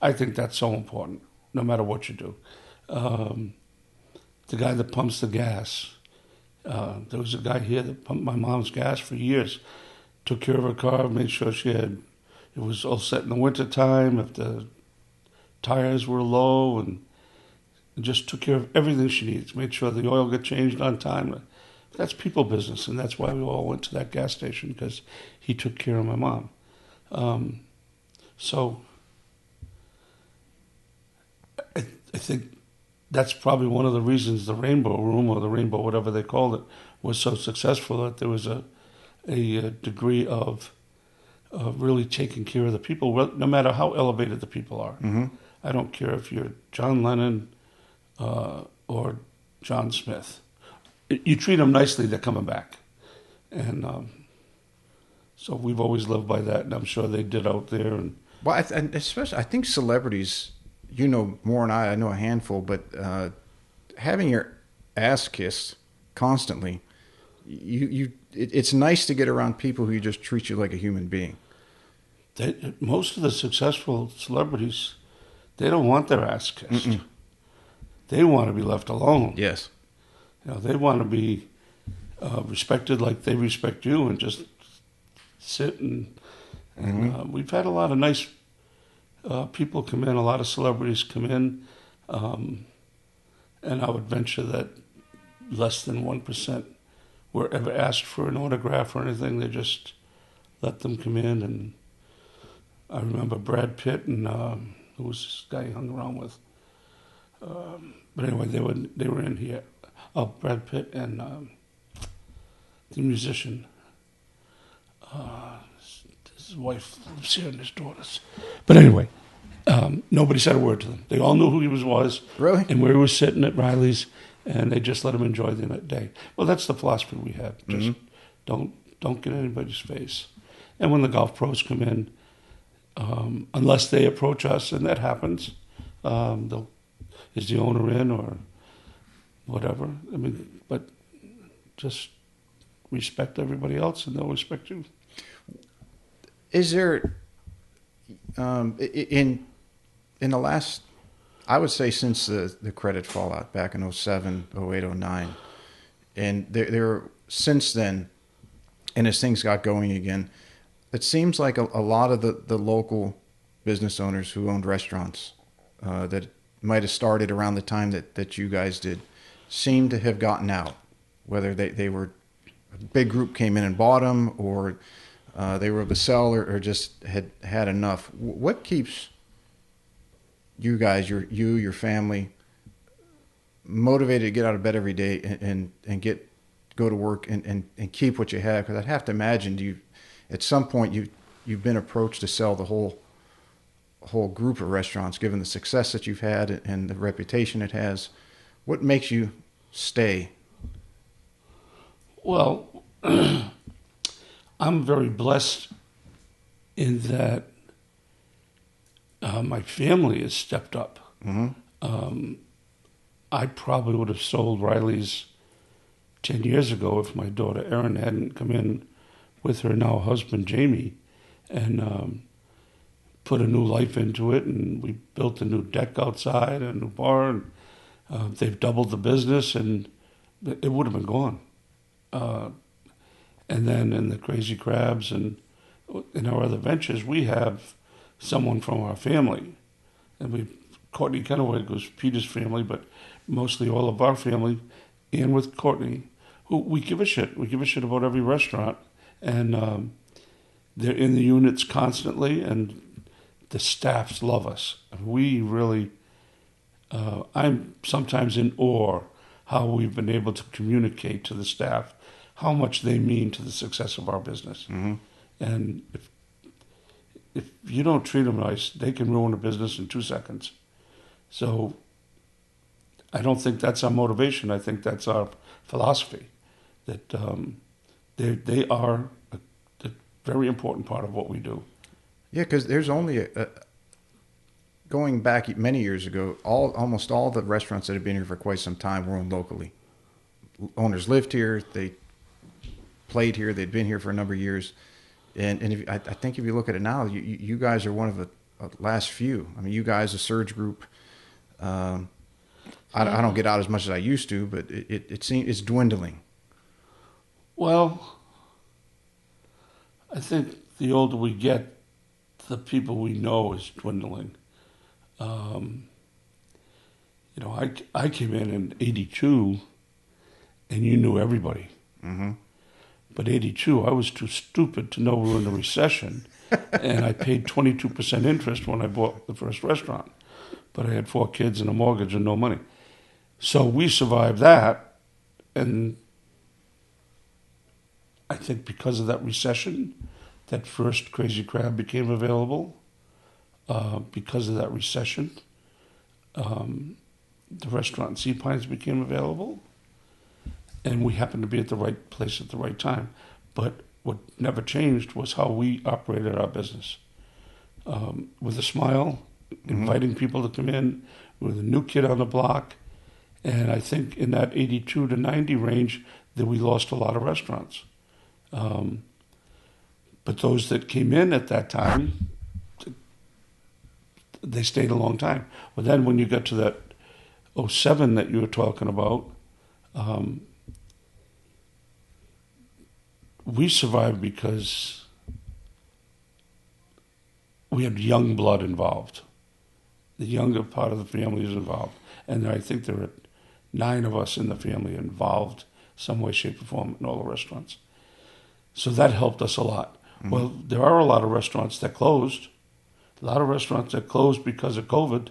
Speaker 2: I think that's so important, no matter what you do. The guy that pumps the gas, there was a guy here that pumped my mom's gas for years, took care of her car, made sure it was all set in the wintertime, if the tires were low, and just took care of everything she needs, made sure the oil got changed on time. That's people business, and that's why we all went to that gas station, because he took care of my mom. So I think that's probably one of the reasons the Rainbow Room, or the Rainbow, whatever they called it, was so successful, that there was a degree of really taking care of the people, no matter how elevated the people are. Mm-hmm. I don't care if you're John Lennon or John Smith. You treat them nicely, they're coming back. And so we've always lived by that, and I'm sure they did out there. And
Speaker 1: well, especially, I think celebrities, you know more than I know a handful, but having your ass kissed constantly, it's nice to get around people who just treat you like a human being.
Speaker 2: Most of the successful celebrities, they don't want their ass kissed. Mm-mm. They want to be left alone.
Speaker 1: Yes.
Speaker 2: They want to be respected like they respect you, and just sit we've had a lot of nice people come in, a lot of celebrities come in, and I would venture that less than 1% were ever asked for an autograph or anything. They just let them come in. And I remember Brad Pitt and who was this guy he hung around with? But anyway, they were in here. Oh, Brad Pitt and the musician. His wife lives here and his daughters. But anyway, nobody said a word to them. They all knew who he was.
Speaker 1: Really?
Speaker 2: And where he was sitting at Reilley's, and they just let him enjoy the day. Well, that's the philosophy we have. Just don't get in anybody's face. And when the golf pros come in, unless they approach us, and that happens, is the owner in or whatever? I mean, but just respect everybody else, and they'll respect you.
Speaker 1: Is there, in the last, I would say since the credit fallout back in 07, 08, 09, and there since then, and as things got going again, it seems like a lot of the local business owners who owned restaurants that might have started around the time that you guys did seem to have gotten out, whether they were, a big group came in and bought them, or they were able to sell, or just had enough. What keeps you guys, your family, motivated to get out of bed every day and go to work and keep what you have? Because I'd have to imagine at some point you've been approached to sell the whole group of restaurants, given the success that you've had and the reputation it has. What makes you stay?
Speaker 2: Well, I'm very blessed in that my family has stepped up. I probably would have sold Reilley's 10 years ago if my daughter Erin hadn't come in with her now husband Jamie and put a new life into it. And we built a new deck outside, a new bar, and they've doubled the business, and it would have been gone. And then in the Crazy Crabs and in our other ventures, we have someone from our family. And Courtney Kennewick was Peter's family, but mostly all of our family, and with Courtney, who we give a shit. We give a shit about every restaurant. And they're in the units constantly, and the staffs love us. We really, I'm sometimes in awe how we've been able to communicate to the staff how much they mean to the success of our business. And if you don't treat them nice, they can ruin a business in 2 seconds. So I don't think that's our motivation. I think that's our philosophy, that they are a very important part of what we do.
Speaker 1: Yeah, because there's only going back many years ago, almost all the restaurants that have been here for quite some time were owned locally. Owners lived here, they played here, they'd been here for a number of years, and I think if you look at it now, you guys are one of the last few. I mean, you guys, a Surge Group. I don't get out as much as I used to, but it seems it's dwindling.
Speaker 2: Well, I think the older we get, the people we know is dwindling. I came in '82, and you knew everybody. But '82, I was too stupid to know we were in a recession, and I paid 22% interest when I bought the first restaurant. But I had 4 kids and a mortgage and no money. So we survived that, and I think because of that recession, that first Crazy Crab became available. Because of that recession, the restaurant in Sea Pines became available, and we happened to be at the right place at the right time. But what never changed was how we operated our business. With a smile, inviting people to come in, with a new kid on the block. And I think in that 82 to 90 range that we lost a lot of restaurants. But those that came in at that time, they stayed a long time. Well, then when you got to that 07 that you were talking about, we survived because we had young blood involved. The younger part of the family is involved. And I think there are 9 of us in the family involved some way, shape, or form in all the restaurants. So that helped us a lot. Mm-hmm. Well, there are a lot of restaurants that closed. A lot of restaurants that closed because of COVID,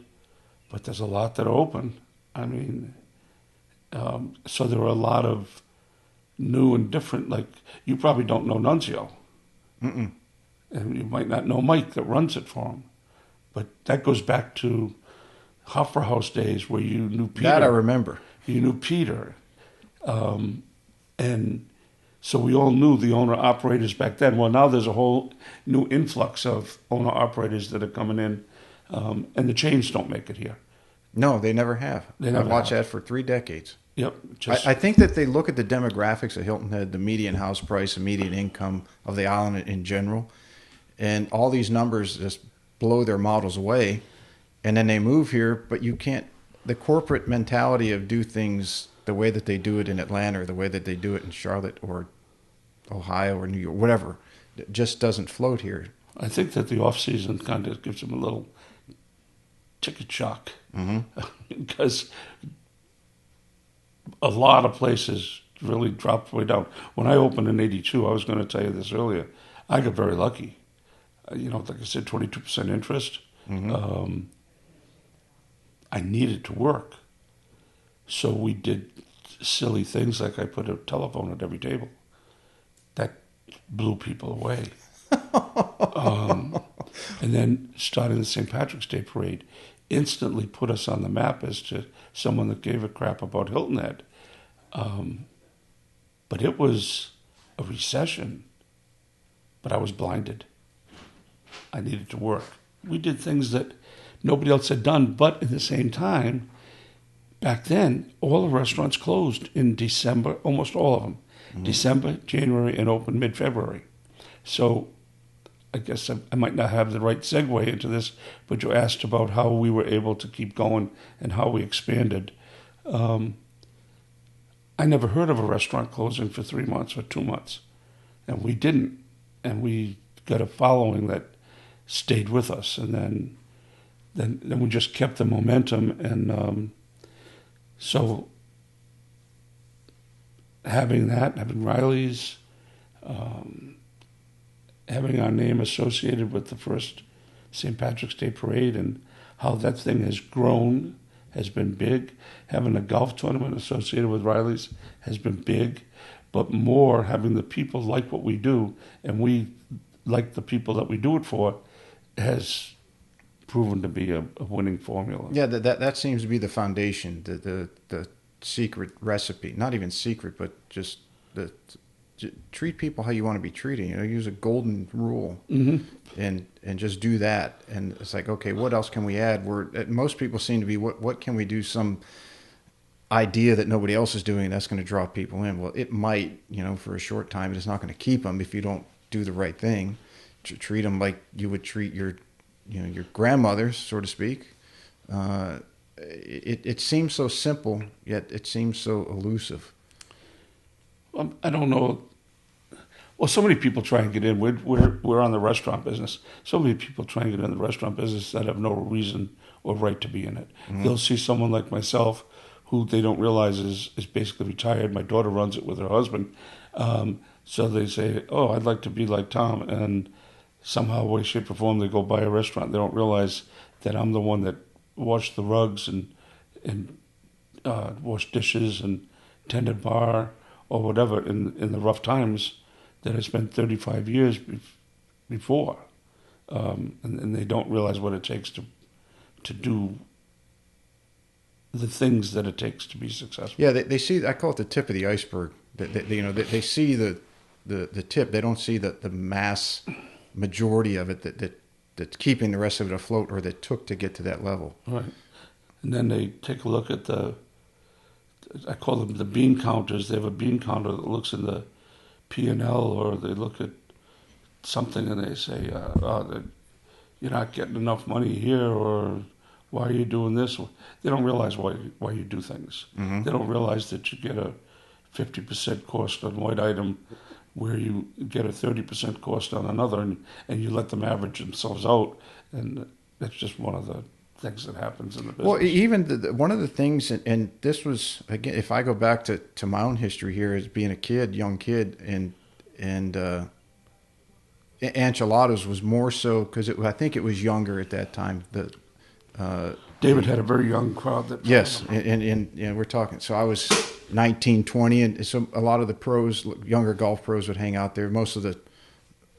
Speaker 2: but there's a lot that are open. I mean, so there are a lot of new and different, like, you probably don't know Nunzio. Mm-mm. And you might not know Mike that runs it for him. But that goes back to Hoffer House days where you knew Peter.
Speaker 1: That I remember.
Speaker 2: You knew Peter. And so we all knew the owner-operators back then. Well, now there's a whole new influx of owner-operators that are coming in, and the chains don't make it here.
Speaker 1: No, they never have.
Speaker 2: I've
Speaker 1: watched that for 3 decades.
Speaker 2: Yep.
Speaker 1: I think that they look at the demographics of Hilton Head, the median house price, the median income of the island in general, and all these numbers just blow their models away, and then they move here, but you can't, the corporate mentality of do things the way that they do it in Atlanta or the way that they do it in Charlotte or Ohio or New York, whatever, it just doesn't float here.
Speaker 2: I think that the off-season kind of gives them a little ticket shock, because a lot of places really dropped way down. When I opened in '82, I was going to tell you this earlier, I got very lucky. Like I said, 22% interest. Mm-hmm. I needed to work. So we did silly things like I put a telephone at every table. That blew people away. And then starting the St. Patrick's Day Parade instantly put us on the map as to someone that gave a crap about Hilton Head. But it was a recession, but I was blinded. I needed to work. We did things that nobody else had done, but at the same time, back then, all the restaurants closed in December, almost all of them. Mm-hmm. December, January, and open mid-February. So I guess I might not have the right segue into this, but you asked about how we were able to keep going and how we expanded. I never heard of a restaurant closing for 3 months or 2 months, and we didn't. And we got a following that stayed with us, and then we just kept the momentum. And so having Reilley's, having our name associated with the first St. Patrick's Day Parade and how that thing has grown has been big. Having a golf tournament associated with Reilley's has been big, but more having the people like what we do and we like the people that we do it for has proven to be a winning formula.
Speaker 1: Yeah, that seems to be the foundation, the secret recipe. Not even secret, but just treat people how you want to be treated. Use a golden rule, and just do that. And it's like, okay, what else can we add? Most people seem to be, what can we do? Some idea that nobody else is doing that's going to draw people in. Well, it might, for a short time, but it's not going to keep them if you don't do the right thing. Treat them like you would treat your grandmothers, so to speak. It seems so simple, yet it seems so elusive.
Speaker 2: I don't know. Well, so many people try and get in. We're on the restaurant business. So many people try and get in the restaurant business that have no reason or right to be in it. Mm-hmm. They'll see someone like myself, who they don't realize is basically retired. My daughter runs it with her husband. So they say, "Oh, I'd like to be like Tom," and somehow, way, shape, or form, they go buy a restaurant. They don't realize that I'm the one that washed the rugs and washed dishes and tended bar or whatever in the rough times that I spent 35 years before. And they don't realize what it takes to do the things that it takes to be successful.
Speaker 1: Yeah, they see, I call it the tip of the iceberg. They see the tip. They don't see the mass majority of it that's keeping the rest of it afloat, or that took to get to that level.
Speaker 2: Right. And then they take a look at I call them the bean counters. They have a bean counter that looks in the P&L, or they look at something and they say, you're not getting enough money here, or why are you doing this? They don't realize why you do things. Mm-hmm. They don't realize that you get a 50% cost on white item where you get a 30% cost on another, and you let them average themselves out, and that's just one of the things that happens in the business.
Speaker 1: Well, even one of the things, and this was, again, if I go back to my own history here as being a kid, young kid, and Aunt Chiladas was more so because I think it was younger at that time.
Speaker 2: David had a very young crowd. That
Speaker 1: yes, and we're talking. So I was 19, 20, and so a lot of the pros, younger golf pros, would hang out there. Most of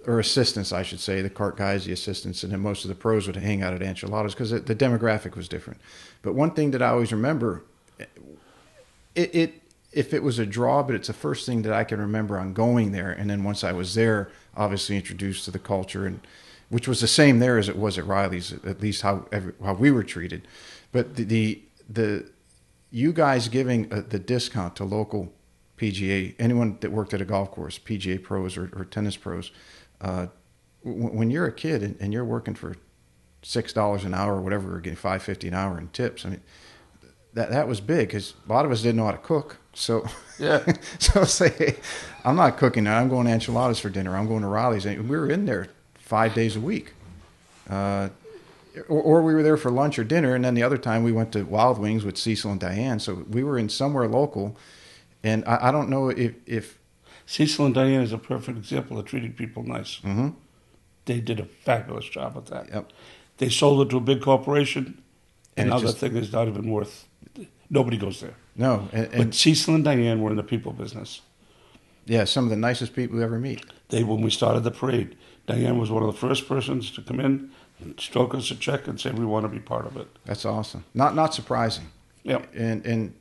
Speaker 1: or assistants, I should say, the cart guys, the assistants, and then most of the pros would hang out at Aunt Chiladas because the demographic was different. But one thing that I always remember, if it was a draw, but it's the first thing that I can remember on going there. And then once I was there, obviously introduced to the culture, and which was the same there as it was at Reilley's, at least how we were treated. But the you guys giving the discount to local PGA, anyone that worked at a golf course, PGA pros or tennis pros, when you're a kid and you're working for $6 an hour or whatever, we're getting $5.50 an hour in tips. I mean, that was big because a lot of us didn't know how to cook. So
Speaker 2: yeah,
Speaker 1: so say, hey, I'm not cooking now. I'm going to Aunt Chiladas for dinner. I'm going to Reilley's. And we were in there 5 days a week. Or we were there for lunch or dinner, and then the other time we went to Wild Wings with Cecil and Diane. So we were in somewhere local, and I don't know if
Speaker 2: Cecil and Diane is a perfect example of treating people nice.
Speaker 1: Mm-hmm.
Speaker 2: They did a fabulous job at that.
Speaker 1: Yep.
Speaker 2: They sold it to a big corporation, and now
Speaker 1: just,
Speaker 2: that thing is not even worth. Nobody goes there.
Speaker 1: No,
Speaker 2: but Cecil and Diane were in the people business.
Speaker 1: Yeah, some of the nicest people you ever meet.
Speaker 2: When we started the parade, Diane was one of the first persons to come in, stroke us a check, and say we want to be part of it.
Speaker 1: That's awesome. Not surprising.
Speaker 2: Yeah.
Speaker 1: And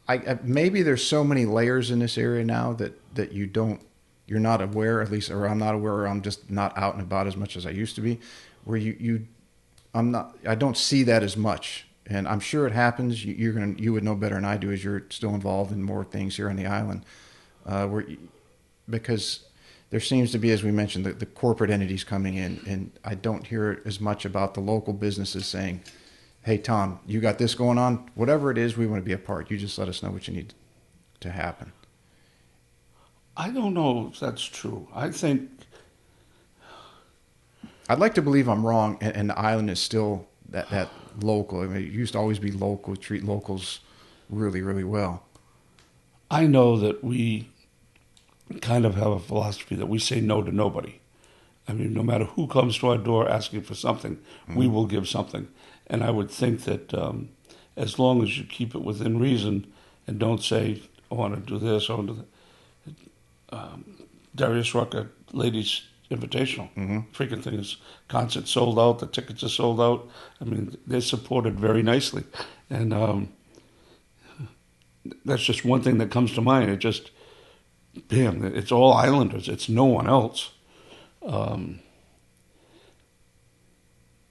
Speaker 1: I maybe there's so many layers in this area now that you're not aware, at least, or I'm not aware, or I'm just not out and about as much as I used to be, where I don't see that as much. And I'm sure it happens. You would know better than I do, as you're still involved in more things here on the island, because there seems to be, as we mentioned, the corporate entities coming in, and I don't hear as much about the local businesses saying, "Hey, Tom, you got this going on. Whatever it is, we want to be a part. You just let us know what you need to happen."
Speaker 2: I don't know if that's true. I think
Speaker 1: I'd like to believe I'm wrong, and the island is still that local. I mean, it used to always be local, treat locals really, really well.
Speaker 2: I know that we kind of have a philosophy that we say no to nobody. I mean, no matter who comes to our door asking for something, we will give something. And I would think that as long as you keep it within reason and don't say, I want to do this, I want to do that. Darius Rucker, Ladies Invitational. Freaking thing is, concert sold out, the tickets are sold out. I mean, they're supported very nicely. And that's just one thing that comes to mind. It just, damn, it's all Islanders. It's no one else.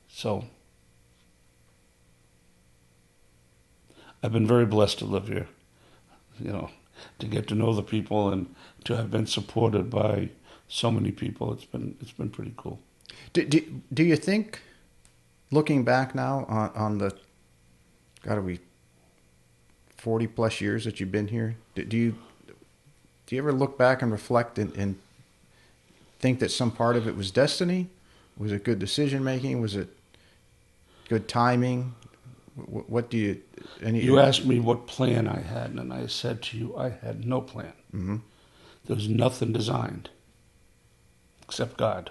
Speaker 2: So I've been very blessed to live here, to get to know the people and to have been supported by so many people. It's been pretty cool.
Speaker 1: Do you think, looking back now on the, gotta be 40 plus years that you've been here, do you ever look back and reflect and think that some part of it was destiny? Was it good decision making? Was it good timing? What do you...
Speaker 2: You asked me what plan I had, and I said to you, I had no plan.
Speaker 1: Mm-hmm.
Speaker 2: There was nothing designed except God.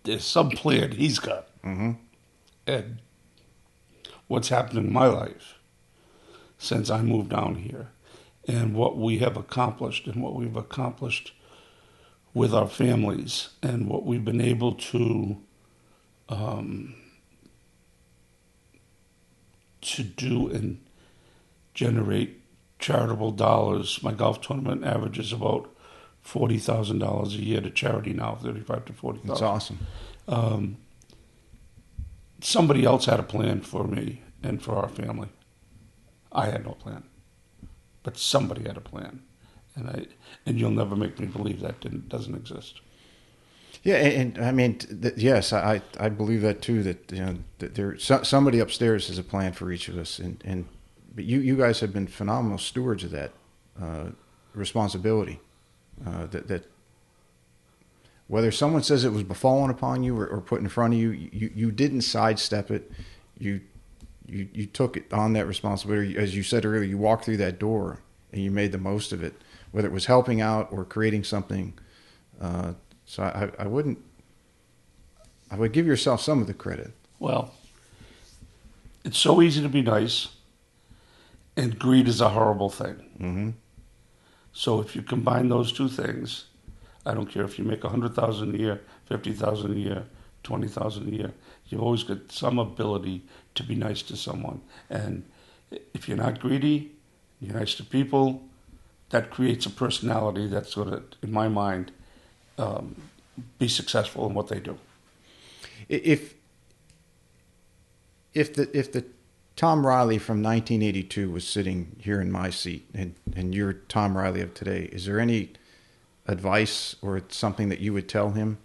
Speaker 2: There's some plan He's got.
Speaker 1: Mm-hmm.
Speaker 2: And what's happened in my life since I moved down here, and what we have accomplished, and what we've accomplished with our families, and what we've been able to do and generate charitable dollars. My golf tournament averages about $40,000 a year to charity now, $35,000 to $40,000.
Speaker 1: That's awesome.
Speaker 2: Somebody else had a plan for me and for our family. I had no plan, but somebody had a plan, and you'll never make me believe that doesn't exist.
Speaker 1: Yeah, and I mean, yes, I believe that too. That that there somebody upstairs has a plan for each of us, but you guys have been phenomenal stewards of that. responsibility. That whether someone says it was befallen upon you or put in front of you, you didn't sidestep it. You took it on that responsibility. As you said earlier, you walked through that door and you made the most of it, whether it was helping out or creating something. So I would give yourself some of the credit.
Speaker 2: Well, it's so easy to be nice, and greed is a horrible thing.
Speaker 1: Mm-hmm.
Speaker 2: So if you combine those two things, I don't care if you make $100,000 a year, $50,000 a year, $20,000 a year, you've always got some ability to be nice to someone. And if you're not greedy, you're nice to people, that creates a personality that's going to, in my mind, be successful in what they do.
Speaker 1: If the Tom Reilley from 1982 was sitting here in my seat and you're Tom Reilley of today, is there any advice or something that you would tell him?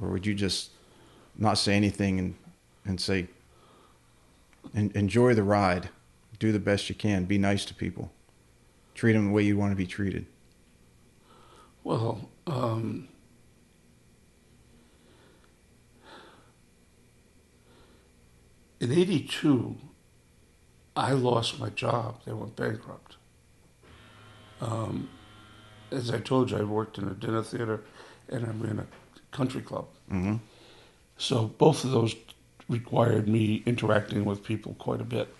Speaker 1: Or would you just not say anything and say, enjoy the ride, do the best you can, be nice to people, treat them the way you want to be treated?
Speaker 2: Well, in 82, I lost my job. They went bankrupt. As I told you, I worked in a dinner theater and I ran a country club.
Speaker 1: Mm-hmm.
Speaker 2: So both of those required me interacting with people quite a bit.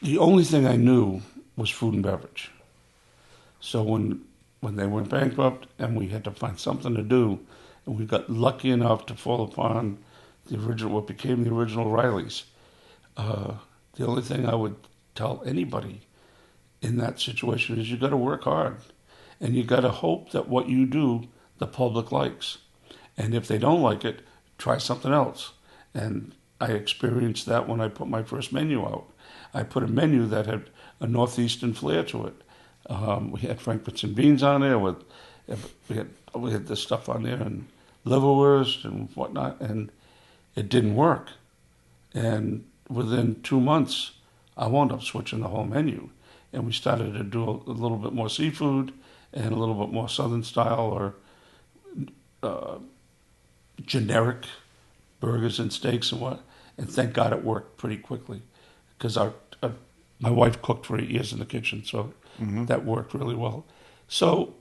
Speaker 2: The only thing I knew was food and beverage. So when they went bankrupt and we had to find something to do, and we got lucky enough to fall upon what became the original Reilleys, the only thing I would tell anybody in that situation is you got to work hard, and you got to hope that what you do the public likes, and if they don't like it, try something else. And I experienced that when I put my first menu out. I put a menu that had a northeastern flair to it. We had Frankfurts and beans on there. We had this stuff on there and liverwurst and whatnot, and it didn't work. And within 2 months, I wound up switching the whole menu, and we started to do a little bit more seafood and a little bit more Southern style or generic burgers and steaks and what. And thank God it worked pretty quickly, because my wife cooked for 8 years in the kitchen, so mm-hmm. that worked really well. So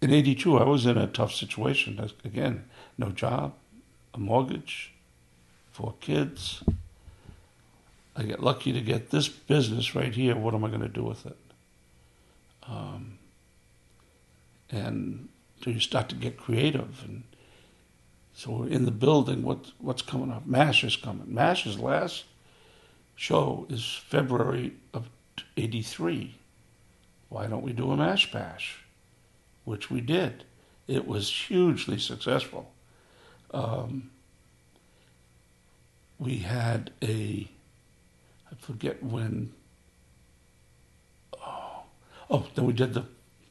Speaker 2: in 82, I was in a tough situation. Again, no job, a mortgage, 4 kids. I get lucky to get this business right here. What am I going to do with it? And so you start to get creative. And so we're in the building. What's coming up? MASH is coming. MASH's last show is February of 83. Why don't we do a MASH bash? Which we did. It was hugely successful. We had I forget when, then we did the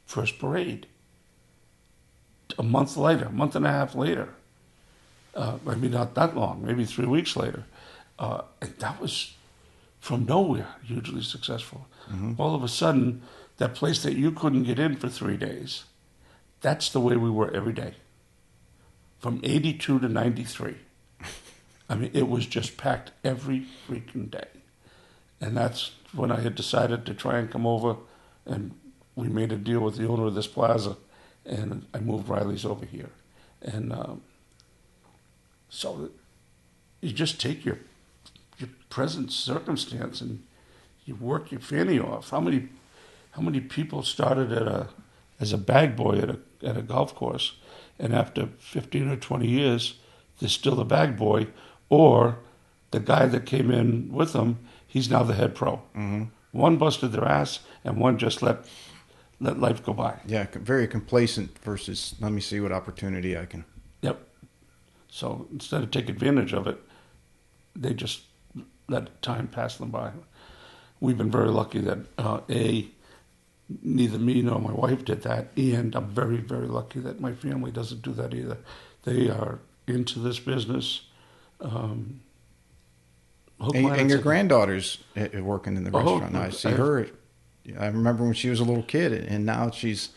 Speaker 2: first parade. A month and a half later. Maybe not that long, maybe 3 weeks later. And that was from nowhere hugely successful. Mm-hmm. All of a sudden, that place that you couldn't get in for 3 days, that's the way we were every day. From 82 to 93. I mean, it was just packed every freaking day. And that's when I had decided to try and come over, and we made a deal with the owner of this plaza, and I moved Reilley's over here. And so you just take your present circumstance and you work your fanny off. How many people started as a bag boy at a golf course, and after 15 or 20 years, they're still the bag boy, or the guy that came in with them, he's now the head pro. Mm-hmm. One busted their ass, and one just let life go by.
Speaker 1: Yeah, very complacent versus let me see what opportunity I can.
Speaker 2: Yep. So instead of take advantage of it, they just let time pass them by. We've been very lucky that neither me nor my wife did that, and I'm very, very lucky that my family doesn't do that either. They are into this business. hook,
Speaker 1: And,
Speaker 2: line,
Speaker 1: and
Speaker 2: and
Speaker 1: your
Speaker 2: sinker.
Speaker 1: granddaughter's working in the restaurant now. I see
Speaker 2: I-
Speaker 1: her. I remember when she was a little kid, and now she's.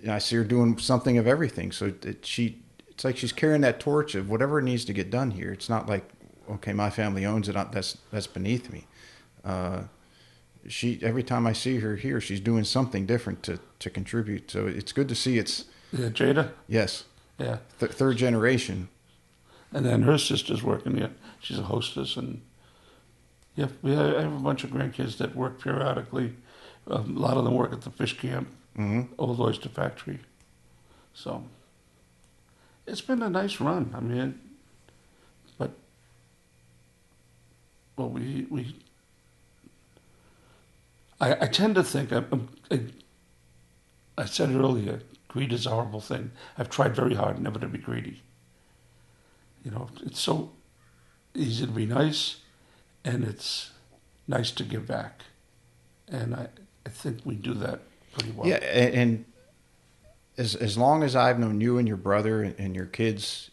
Speaker 1: I see her doing something of everything. So it's like she's carrying that torch of whatever needs to get done here. It's not like, okay, my family owns it. That's beneath me. She every time I see her here, she's doing something different to contribute. So it's good to see. It's
Speaker 2: Yeah, Jada.
Speaker 1: yes,
Speaker 2: Yeah,
Speaker 1: third generation.
Speaker 2: and then her sister's working here. She's a hostess, and yeah, I have a bunch of grandkids that work periodically. A lot of them work at the Fishcamp, Old Oyster Factory. So it's been a nice run. I mean, but well, I tend to think I said earlier, greed is a horrible thing. I've tried very hard never to be greedy. You know, it's so easy to be nice, and it's nice to give back. And I think we do that pretty well.
Speaker 1: Yeah, and as long as I've known you and your brother and your kids,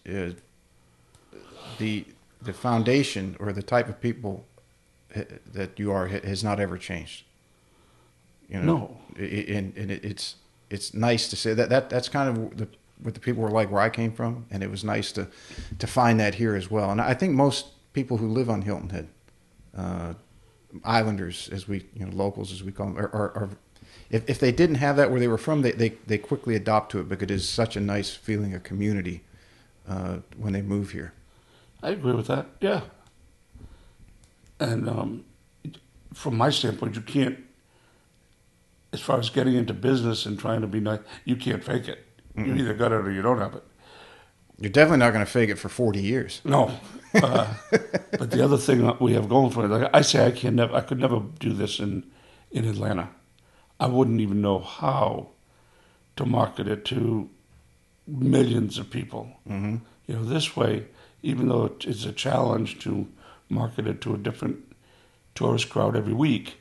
Speaker 1: the foundation or the type of people that you are has not ever changed. You know,
Speaker 2: No.
Speaker 1: It's nice to say that's kind of what the people were like where I came from, and it was nice to find that here as well. And I think most people who live on Hilton Head, islanders as we locals as we call them, are if they didn't have that where they were from, they quickly adopt to it because it is such a nice feeling of community when they move here.
Speaker 2: I agree with that. Yeah. And from my standpoint, you can't, as far as getting into business and trying to be nice, you can't fake it. You either got it or you don't have it.
Speaker 1: You're definitely not going to fake it for 40 years.
Speaker 2: No. But the other thing that we have going for it, like I say, I could never do this in Atlanta. I wouldn't even know how to market it to millions of people.
Speaker 1: Mm-hmm.
Speaker 2: You know, this way, even though it's a challenge to market it to a different tourist crowd every week,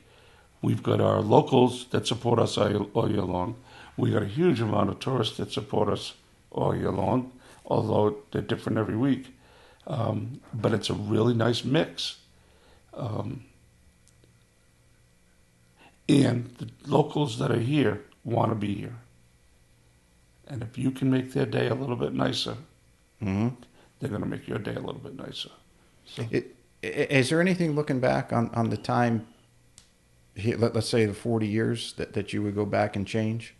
Speaker 2: we've got our locals that support us all year long. We got a huge amount of tourists that support us all year long, although they're different every week. But it's a really nice mix. And the locals that are here want to be here. And if you can make their day a little bit nicer,
Speaker 1: Mm-hmm.
Speaker 2: they're going to make your day a little bit nicer. So,
Speaker 1: Is there anything looking back on the time, let's say the 40 years, that you would go back and change?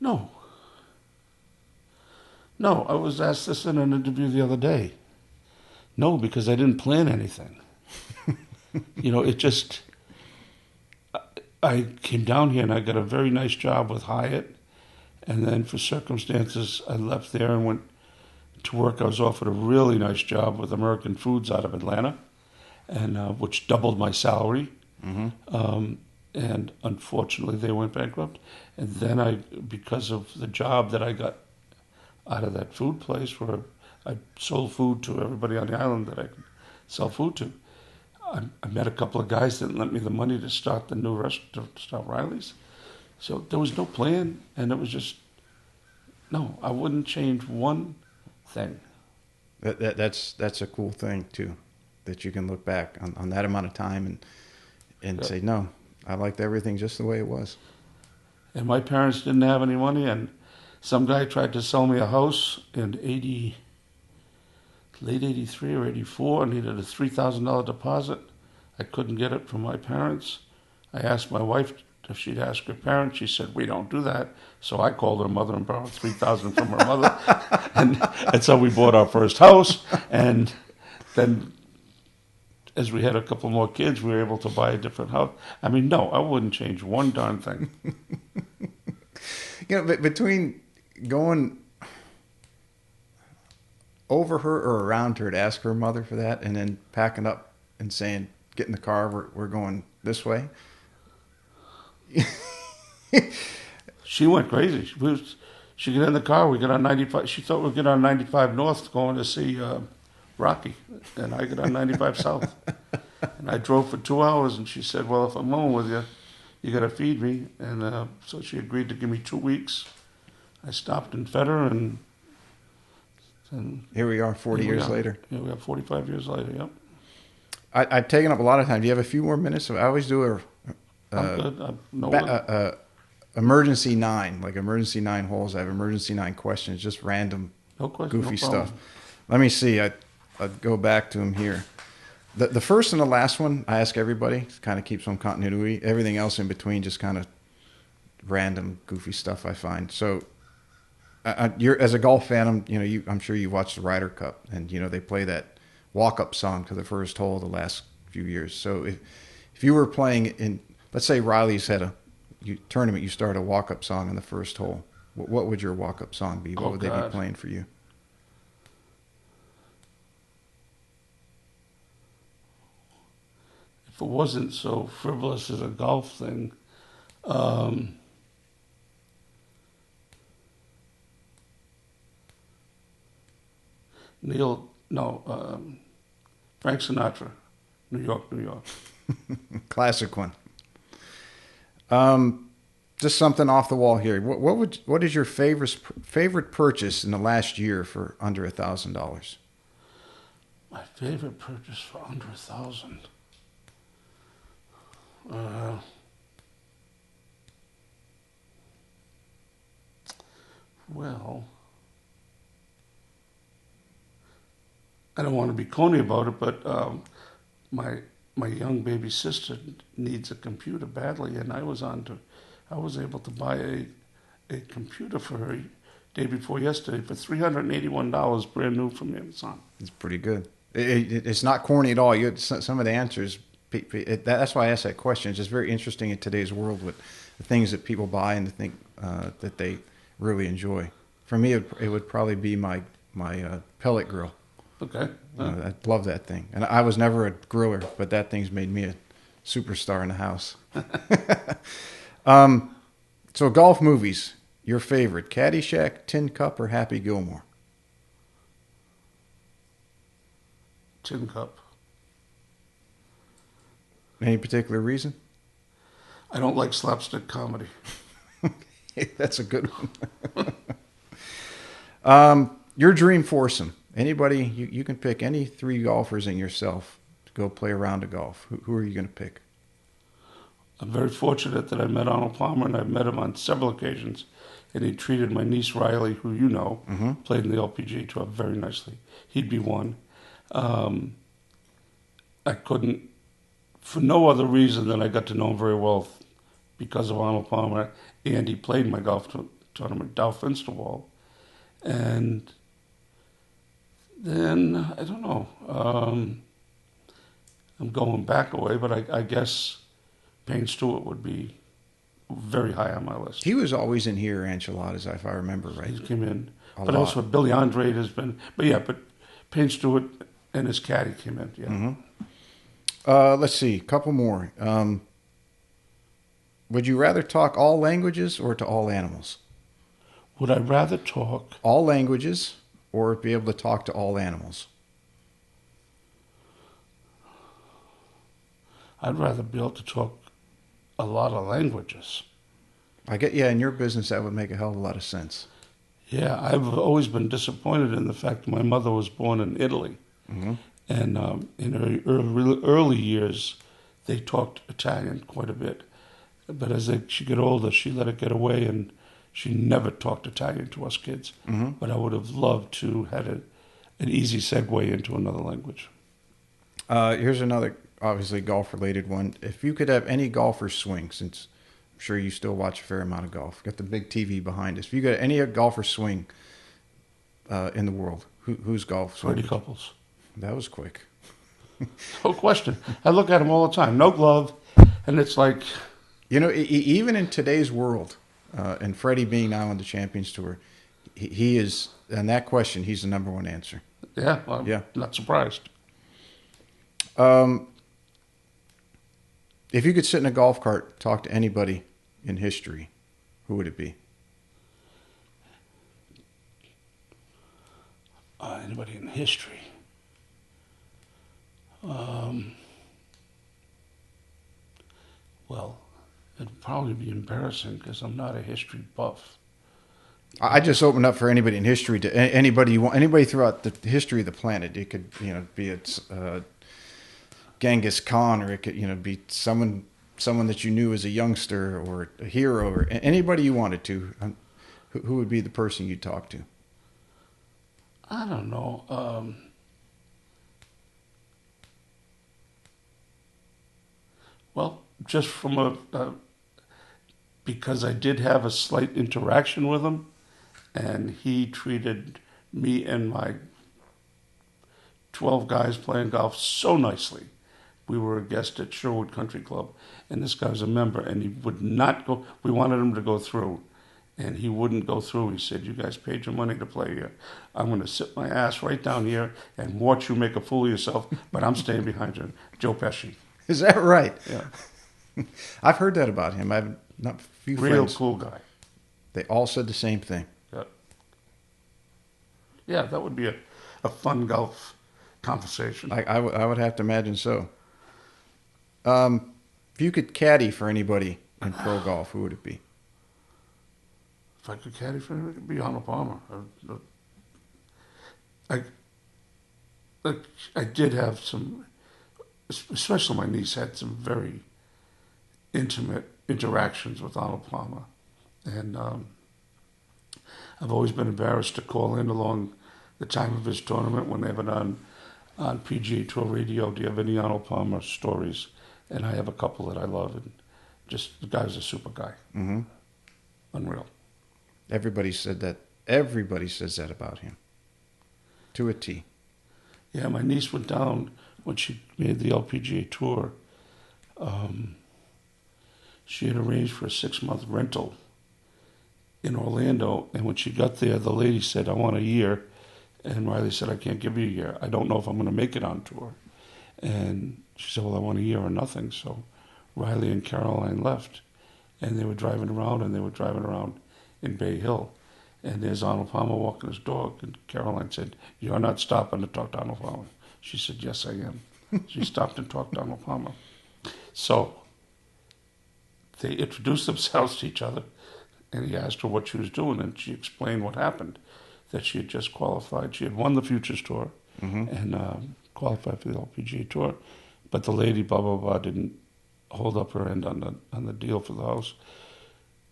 Speaker 2: no. No, I was asked this in an interview the other day. No, because I didn't plan anything. You know, it just, I came down here and I got a very nice job with Hyatt. And then for circumstances, I left there and went to work. I was offered a really nice job with American Foods out of Atlanta, and which doubled my salary.
Speaker 1: Mm-hmm.
Speaker 2: And unfortunately, they went bankrupt. And then because of the job that I got out of that food place where I sold food to everybody on the island that I could sell food to, I met a couple of guys that lent me the money to start the new restaurant, to start Reilley's. So there was no plan, and it was just, no, I wouldn't change one thing.
Speaker 1: That's a cool thing too, that you can look back on that amount of time and say, no, I liked everything just the way it was.
Speaker 2: And my parents didn't have any money, and some guy tried to sell me a house in late 83 or 84, and needed a $3,000 deposit. I couldn't get it from my parents. I asked my wife if she'd ask her parents. She said, we don't do that. So I called her mother and borrowed $3,000 from her mother. and so we bought our first house. And then as we had a couple more kids, we were able to buy a different house. I mean, no, I wouldn't change one darn thing.
Speaker 1: But between going over her or around her to ask her mother for that, and then packing up and saying, get in the car, we're going this way.
Speaker 2: She went crazy. She got in the car. We got on 95. She thought we'd get on 95 North going to see Rocky, and I got on 95 South. And I drove for 2 hours, and she said, well, if I'm going with you, you got to feed me. And so she agreed to give me 2 weeks. I stopped and fed her, and
Speaker 1: Here we are 40 years later.
Speaker 2: Yeah, we are 45 years later, yep.
Speaker 1: I've taken up a lot of time. Do you have a few more minutes? I always do
Speaker 2: I'm good. No,
Speaker 1: emergency 9, like emergency 9 holes. I have emergency 9 questions, just random,
Speaker 2: no question,
Speaker 1: goofy
Speaker 2: no problem.
Speaker 1: stuff. Let me see. I'd go back to them here. The first and the last one, I ask everybody. It kind of keeps some continuity. Everything else in between, just kind of random, goofy stuff I find. So, you're as a golf fan, I'm sure you watched the Ryder Cup, and they play that walk-up song to the first hole the last few years. So if you were playing in, let's say Reilley's had a tournament, you start a walk-up song on the first hole. What would your walk-up song be? What would they be playing for you?
Speaker 2: If it wasn't so frivolous as a golf thing, Frank Sinatra, New York, New York.
Speaker 1: Classic one. Just something off the wall here. What is your favorite purchase in the last year for under $1,000?
Speaker 2: My favorite purchase for under 1,000. Well, I don't want to be corny about it, but my young baby sister needs a computer badly, and I was able to buy a computer for her day before yesterday for $381, brand new from Amazon.
Speaker 1: It's pretty good. It's not corny at all. Some of the answers. That's why I asked that question. It's just very interesting in today's world with the things that people buy and the thing that they really enjoy. For me, it would probably be my pellet grill.
Speaker 2: Okay.
Speaker 1: I love that thing. And I was never a griller, but that thing's made me a superstar in the house. So golf movies, your favorite, Caddyshack, Tin Cup, or Happy Gilmore?
Speaker 2: Tin Cup.
Speaker 1: Any particular reason?
Speaker 2: I don't like slapstick comedy.
Speaker 1: That's a good one. Your dream foursome. Anybody, you can pick any 3 golfers and yourself to go play a round of golf. Who are you going to pick?
Speaker 2: I'm very fortunate that I met Arnold Palmer, and I've met him on several occasions. And he treated my niece Reilley, who played in the LPGA Tour, very nicely. He'd be one. I couldn't, for no other reason than I got to know him very well because of Arnold Palmer, and he played my golf tournament, Dow Finsterwald. And then, I don't know, I'm going back away, but I guess Payne Stewart would be very high on my list.
Speaker 1: He was always in here, Aunt Chiladas, if I remember right.
Speaker 2: He came in.
Speaker 1: A
Speaker 2: but
Speaker 1: lot.
Speaker 2: Also Billy Andrade has been, but Payne Stewart and his caddy came in, yeah.
Speaker 1: Mm-hmm. Let's see, a couple more. Would you rather talk all languages or to all animals?
Speaker 2: Would I rather talk
Speaker 1: all languages or be able to talk to all animals?
Speaker 2: I'd rather be able to talk a lot of languages.
Speaker 1: In your business that would make a hell of a lot of sense.
Speaker 2: Yeah, I've always been disappointed in the fact that my mother was born in Italy.
Speaker 1: Mm-hmm.
Speaker 2: And in her early years, they talked Italian quite a bit. But as she got older, she let it get away, and she never talked Italian to us kids.
Speaker 1: Mm-hmm.
Speaker 2: But I would have loved to have an easy segue into another language.
Speaker 1: Here's another, obviously, golf-related one. If you could have any golfer swing, since I'm sure you still watch a fair amount of golf, got the big TV behind us. If you got any golfer swing in the world, who's golf swing?
Speaker 2: Freddie Couples.
Speaker 1: That was quick.
Speaker 2: No question. I look at him all the time. No glove. And it's like...
Speaker 1: even in today's world, and Freddie being now on the Champions Tour, he is, on that question, he's the number one answer.
Speaker 2: Yeah, well, I'm not surprised.
Speaker 1: If you could sit in a golf cart, talk to anybody in history, who would it be?
Speaker 2: Anybody in history? Well, it'd probably be embarrassing because I'm not a history buff.
Speaker 1: I just opened up for anybody in history to anybody you want, anybody throughout the history of the planet. It could, be Genghis Khan, or it could, be someone that you knew as a youngster, or a hero, or anybody you wanted to. Who would be the person you'd talk to?
Speaker 2: I don't know. Well, just from because I did have a slight interaction with him, and he treated me and my 12 guys playing golf so nicely. We were a guest at Sherwood Country Club, and this guy was a member, and he would not go. We wanted him to go through, and he wouldn't go through. He said, "You guys paid your money to play here. I'm going to sit my ass right down here and watch you make a fool of yourself, but I'm staying behind you." Joe Pesci.
Speaker 1: Is that right?
Speaker 2: Yeah.
Speaker 1: I've heard that about him. I've not few
Speaker 2: Real
Speaker 1: friends.
Speaker 2: cool guy.
Speaker 1: They all said the same thing.
Speaker 2: Yeah. Yeah, that would be a fun golf conversation.
Speaker 1: I would have to imagine so. If you could caddy for anybody in pro golf, who would it be?
Speaker 2: If I could caddy for him, it would be Arnold Palmer. I did have some, especially my niece had some very intimate interactions with Arnold Palmer. And I've always been embarrassed to call in along the time of his tournament when they have it on PGA Tour Radio. Do you have any Arnold Palmer stories? And I have a couple that I love. And just, the guy's a super guy.
Speaker 1: Mm-hmm.
Speaker 2: Unreal.
Speaker 1: Everybody said that. Everybody says that about him. To a T.
Speaker 2: Yeah, my niece went down when she made the LPGA Tour. She had arranged for a 6-month rental in Orlando, and when she got there, the lady said, "I want a year." And Reilley said, "I can't give you a year. I don't know if I'm going to make it on tour." And she said, "Well, I want a year or nothing." So Reilley and Caroline left, and they were driving around, in Bay Hill. And there's Arnold Palmer walking his dog, and Caroline said, "You're not stopping to talk to Arnold Palmer." She said, "Yes, I am." She stopped and talked to Arnold Palmer. So they introduced themselves to each other, and he asked her what she was doing, and she explained what happened, that she had just qualified. She had won the Futures Tour and qualified for the LPGA Tour, but the lady, blah, blah, blah, didn't hold up her end on the deal for the house.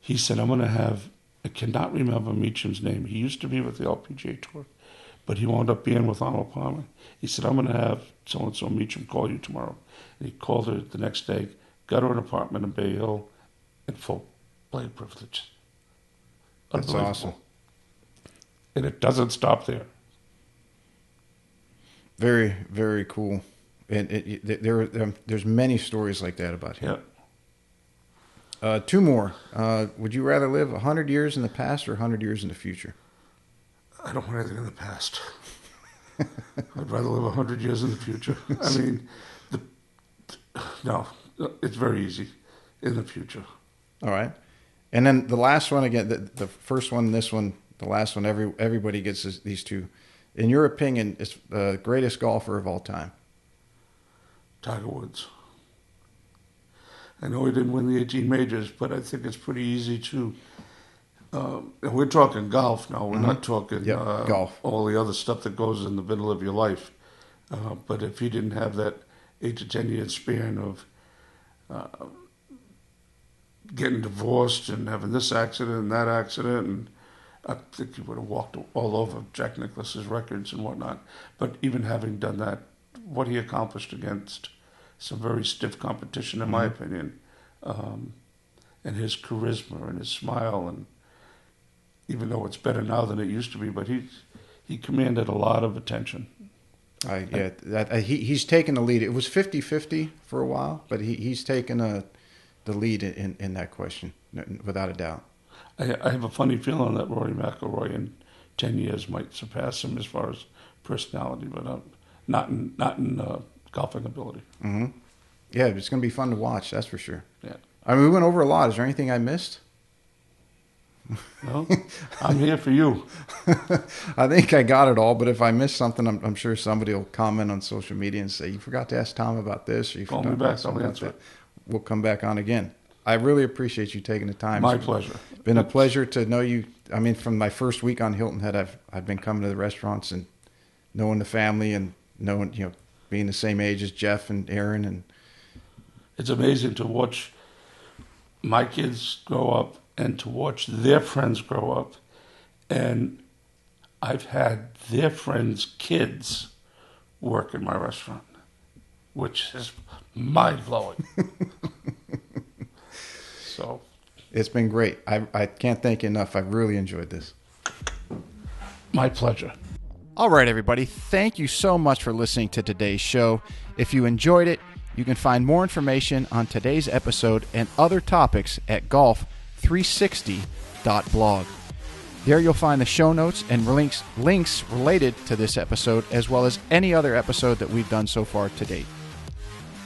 Speaker 2: He said, I cannot remember Meacham's name. He used to be with the LPGA Tour, but he wound up being with Arnold Palmer. He said, "I'm going to have so-and-so Meacham call you tomorrow." And he called her the next day, got her an apartment in Bay Hill, and full play privilege.
Speaker 1: That's awesome.
Speaker 2: And it doesn't stop there.
Speaker 1: Very, very cool. And there's many stories like that about him.
Speaker 2: Yeah.
Speaker 1: 2 more. Would you rather live 100 years in the past or 100 years in the future?
Speaker 2: I don't want anything in the past. I'd rather live 100 years in the future. I mean, no, it's very easy in the future.
Speaker 1: All right. And then the last one, again, the first one, this one, the last one, everybody gets these two. In your opinion, is the greatest golfer of all time?
Speaker 2: Tiger Woods. I know he didn't win the 18 majors, but I think it's pretty easy to. We're talking golf now. We're not talking
Speaker 1: golf.
Speaker 2: All the other stuff that goes in the middle of your life. But if he didn't have that 8 to 10 year span of getting divorced and having this accident and that accident, and I think he would have walked all over Jack Nicklaus's records and whatnot. But even having done that, what he accomplished against some very stiff competition, in my opinion, and his charisma and his smile, and even though it's better now than it used to be, but he commanded a lot of attention.
Speaker 1: He's taken the lead. It was 50-50 for a while, but he's taken the lead in that question, without a doubt.
Speaker 2: I have a funny feeling that Rory McIlroy in 10 years might surpass him as far as personality, but not in golfing ability.
Speaker 1: Mm-hmm. Yeah, it's going to be fun to watch, that's for sure.
Speaker 2: Yeah.
Speaker 1: I mean, we went over a lot. Is there anything I missed?
Speaker 2: No, I'm here for you.
Speaker 1: I think I got it all, but if I missed something, I'm sure somebody will comment on social media and say, "You forgot to ask Tom about this," or "You
Speaker 2: Call
Speaker 1: forgot
Speaker 2: me
Speaker 1: to
Speaker 2: back,
Speaker 1: ask something
Speaker 2: I'll
Speaker 1: about
Speaker 2: answer
Speaker 1: that." We'll come back on again. I really appreciate you taking the time.
Speaker 2: My pleasure.
Speaker 1: It's been a pleasure to know you. I mean, from my first week on Hilton Head, I've been coming to the restaurants and knowing the family and knowing, being the same age as Jeff and Aaron. And
Speaker 2: it's amazing to watch my kids grow up and to watch their friends grow up. And I've had their friends' kids work in my restaurant, which is mind-blowing. So
Speaker 1: it's been great. I can't thank you enough. I've really enjoyed this.
Speaker 2: My pleasure.
Speaker 1: All right, everybody. Thank you so much for listening to today's show. If you enjoyed it, you can find more information on today's episode and other topics at golf360.blog. There you'll find the show notes and links related to this episode, as well as any other episode that we've done so far to date.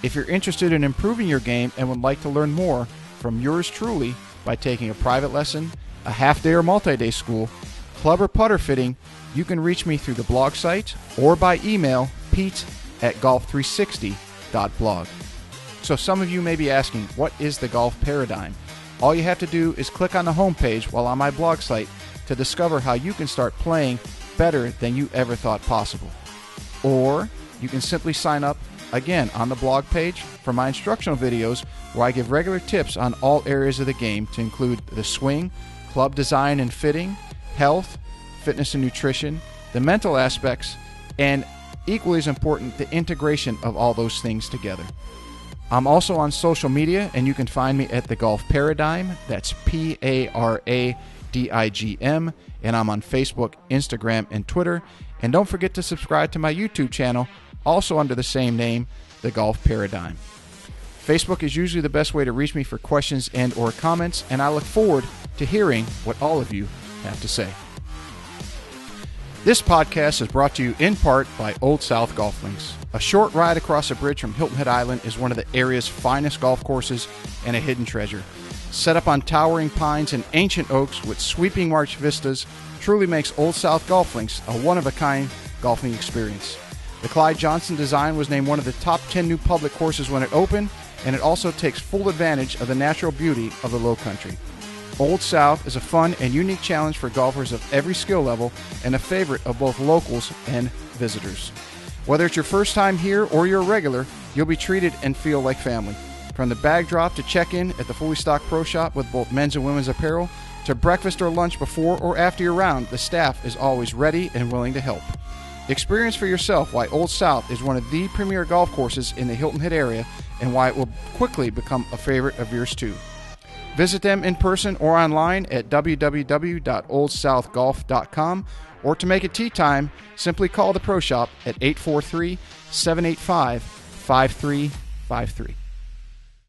Speaker 1: If you're interested in improving your game and would like to learn more from yours truly by taking a private lesson, a half-day or multi-day school, club or putter fitting, you can reach me through the blog site or by email, pete@golf360.blog. So some of you may be asking, what is the golf paradigm? All you have to do is click on the homepage while on my blog site to discover how you can start playing better than you ever thought possible. Or you can simply sign up, again, on the blog page for my instructional videos where I give regular tips on all areas of the game to include the swing, club design and fitting, health, fitness and nutrition, the mental aspects, and equally as important, the integration of all those things together. I'm also on social media, and you can find me at The Golf Paradigm. That's PARADIGM, and I'm on Facebook, Instagram, and Twitter. And don't forget to subscribe to my YouTube channel, also under the same name, The Golf Paradigm. Facebook is usually the best way to reach me for questions and or comments, and I look forward to hearing what all of you have to say. This podcast is brought to you in part by Old South Golf Links. A short ride across a bridge from Hilton Head Island is one of the area's finest golf courses and a hidden treasure. Set up on towering pines and ancient oaks with sweeping marsh vistas, truly makes Old South Golf Links a one-of-a-kind golfing experience. The Clyde Johnson design was named one of the top 10 new public courses when it opened, and it also takes full advantage of the natural beauty of the Low Country. Old South is a fun and unique challenge for golfers of every skill level and a favorite of both locals and visitors. Whether it's your first time here or you're a regular, you'll be treated and feel like family. From the bag drop to check-in at the fully stocked pro shop with both men's and women's apparel, to breakfast or lunch before or after your round, the staff is always ready and willing to help. Experience for yourself why Old South is one of the premier golf courses in the Hilton Head area and why it will quickly become a favorite of yours too. Visit them in person or online at www.oldsouthgolf.com, or to make it tee time, simply call the Pro Shop at 843-785-5353.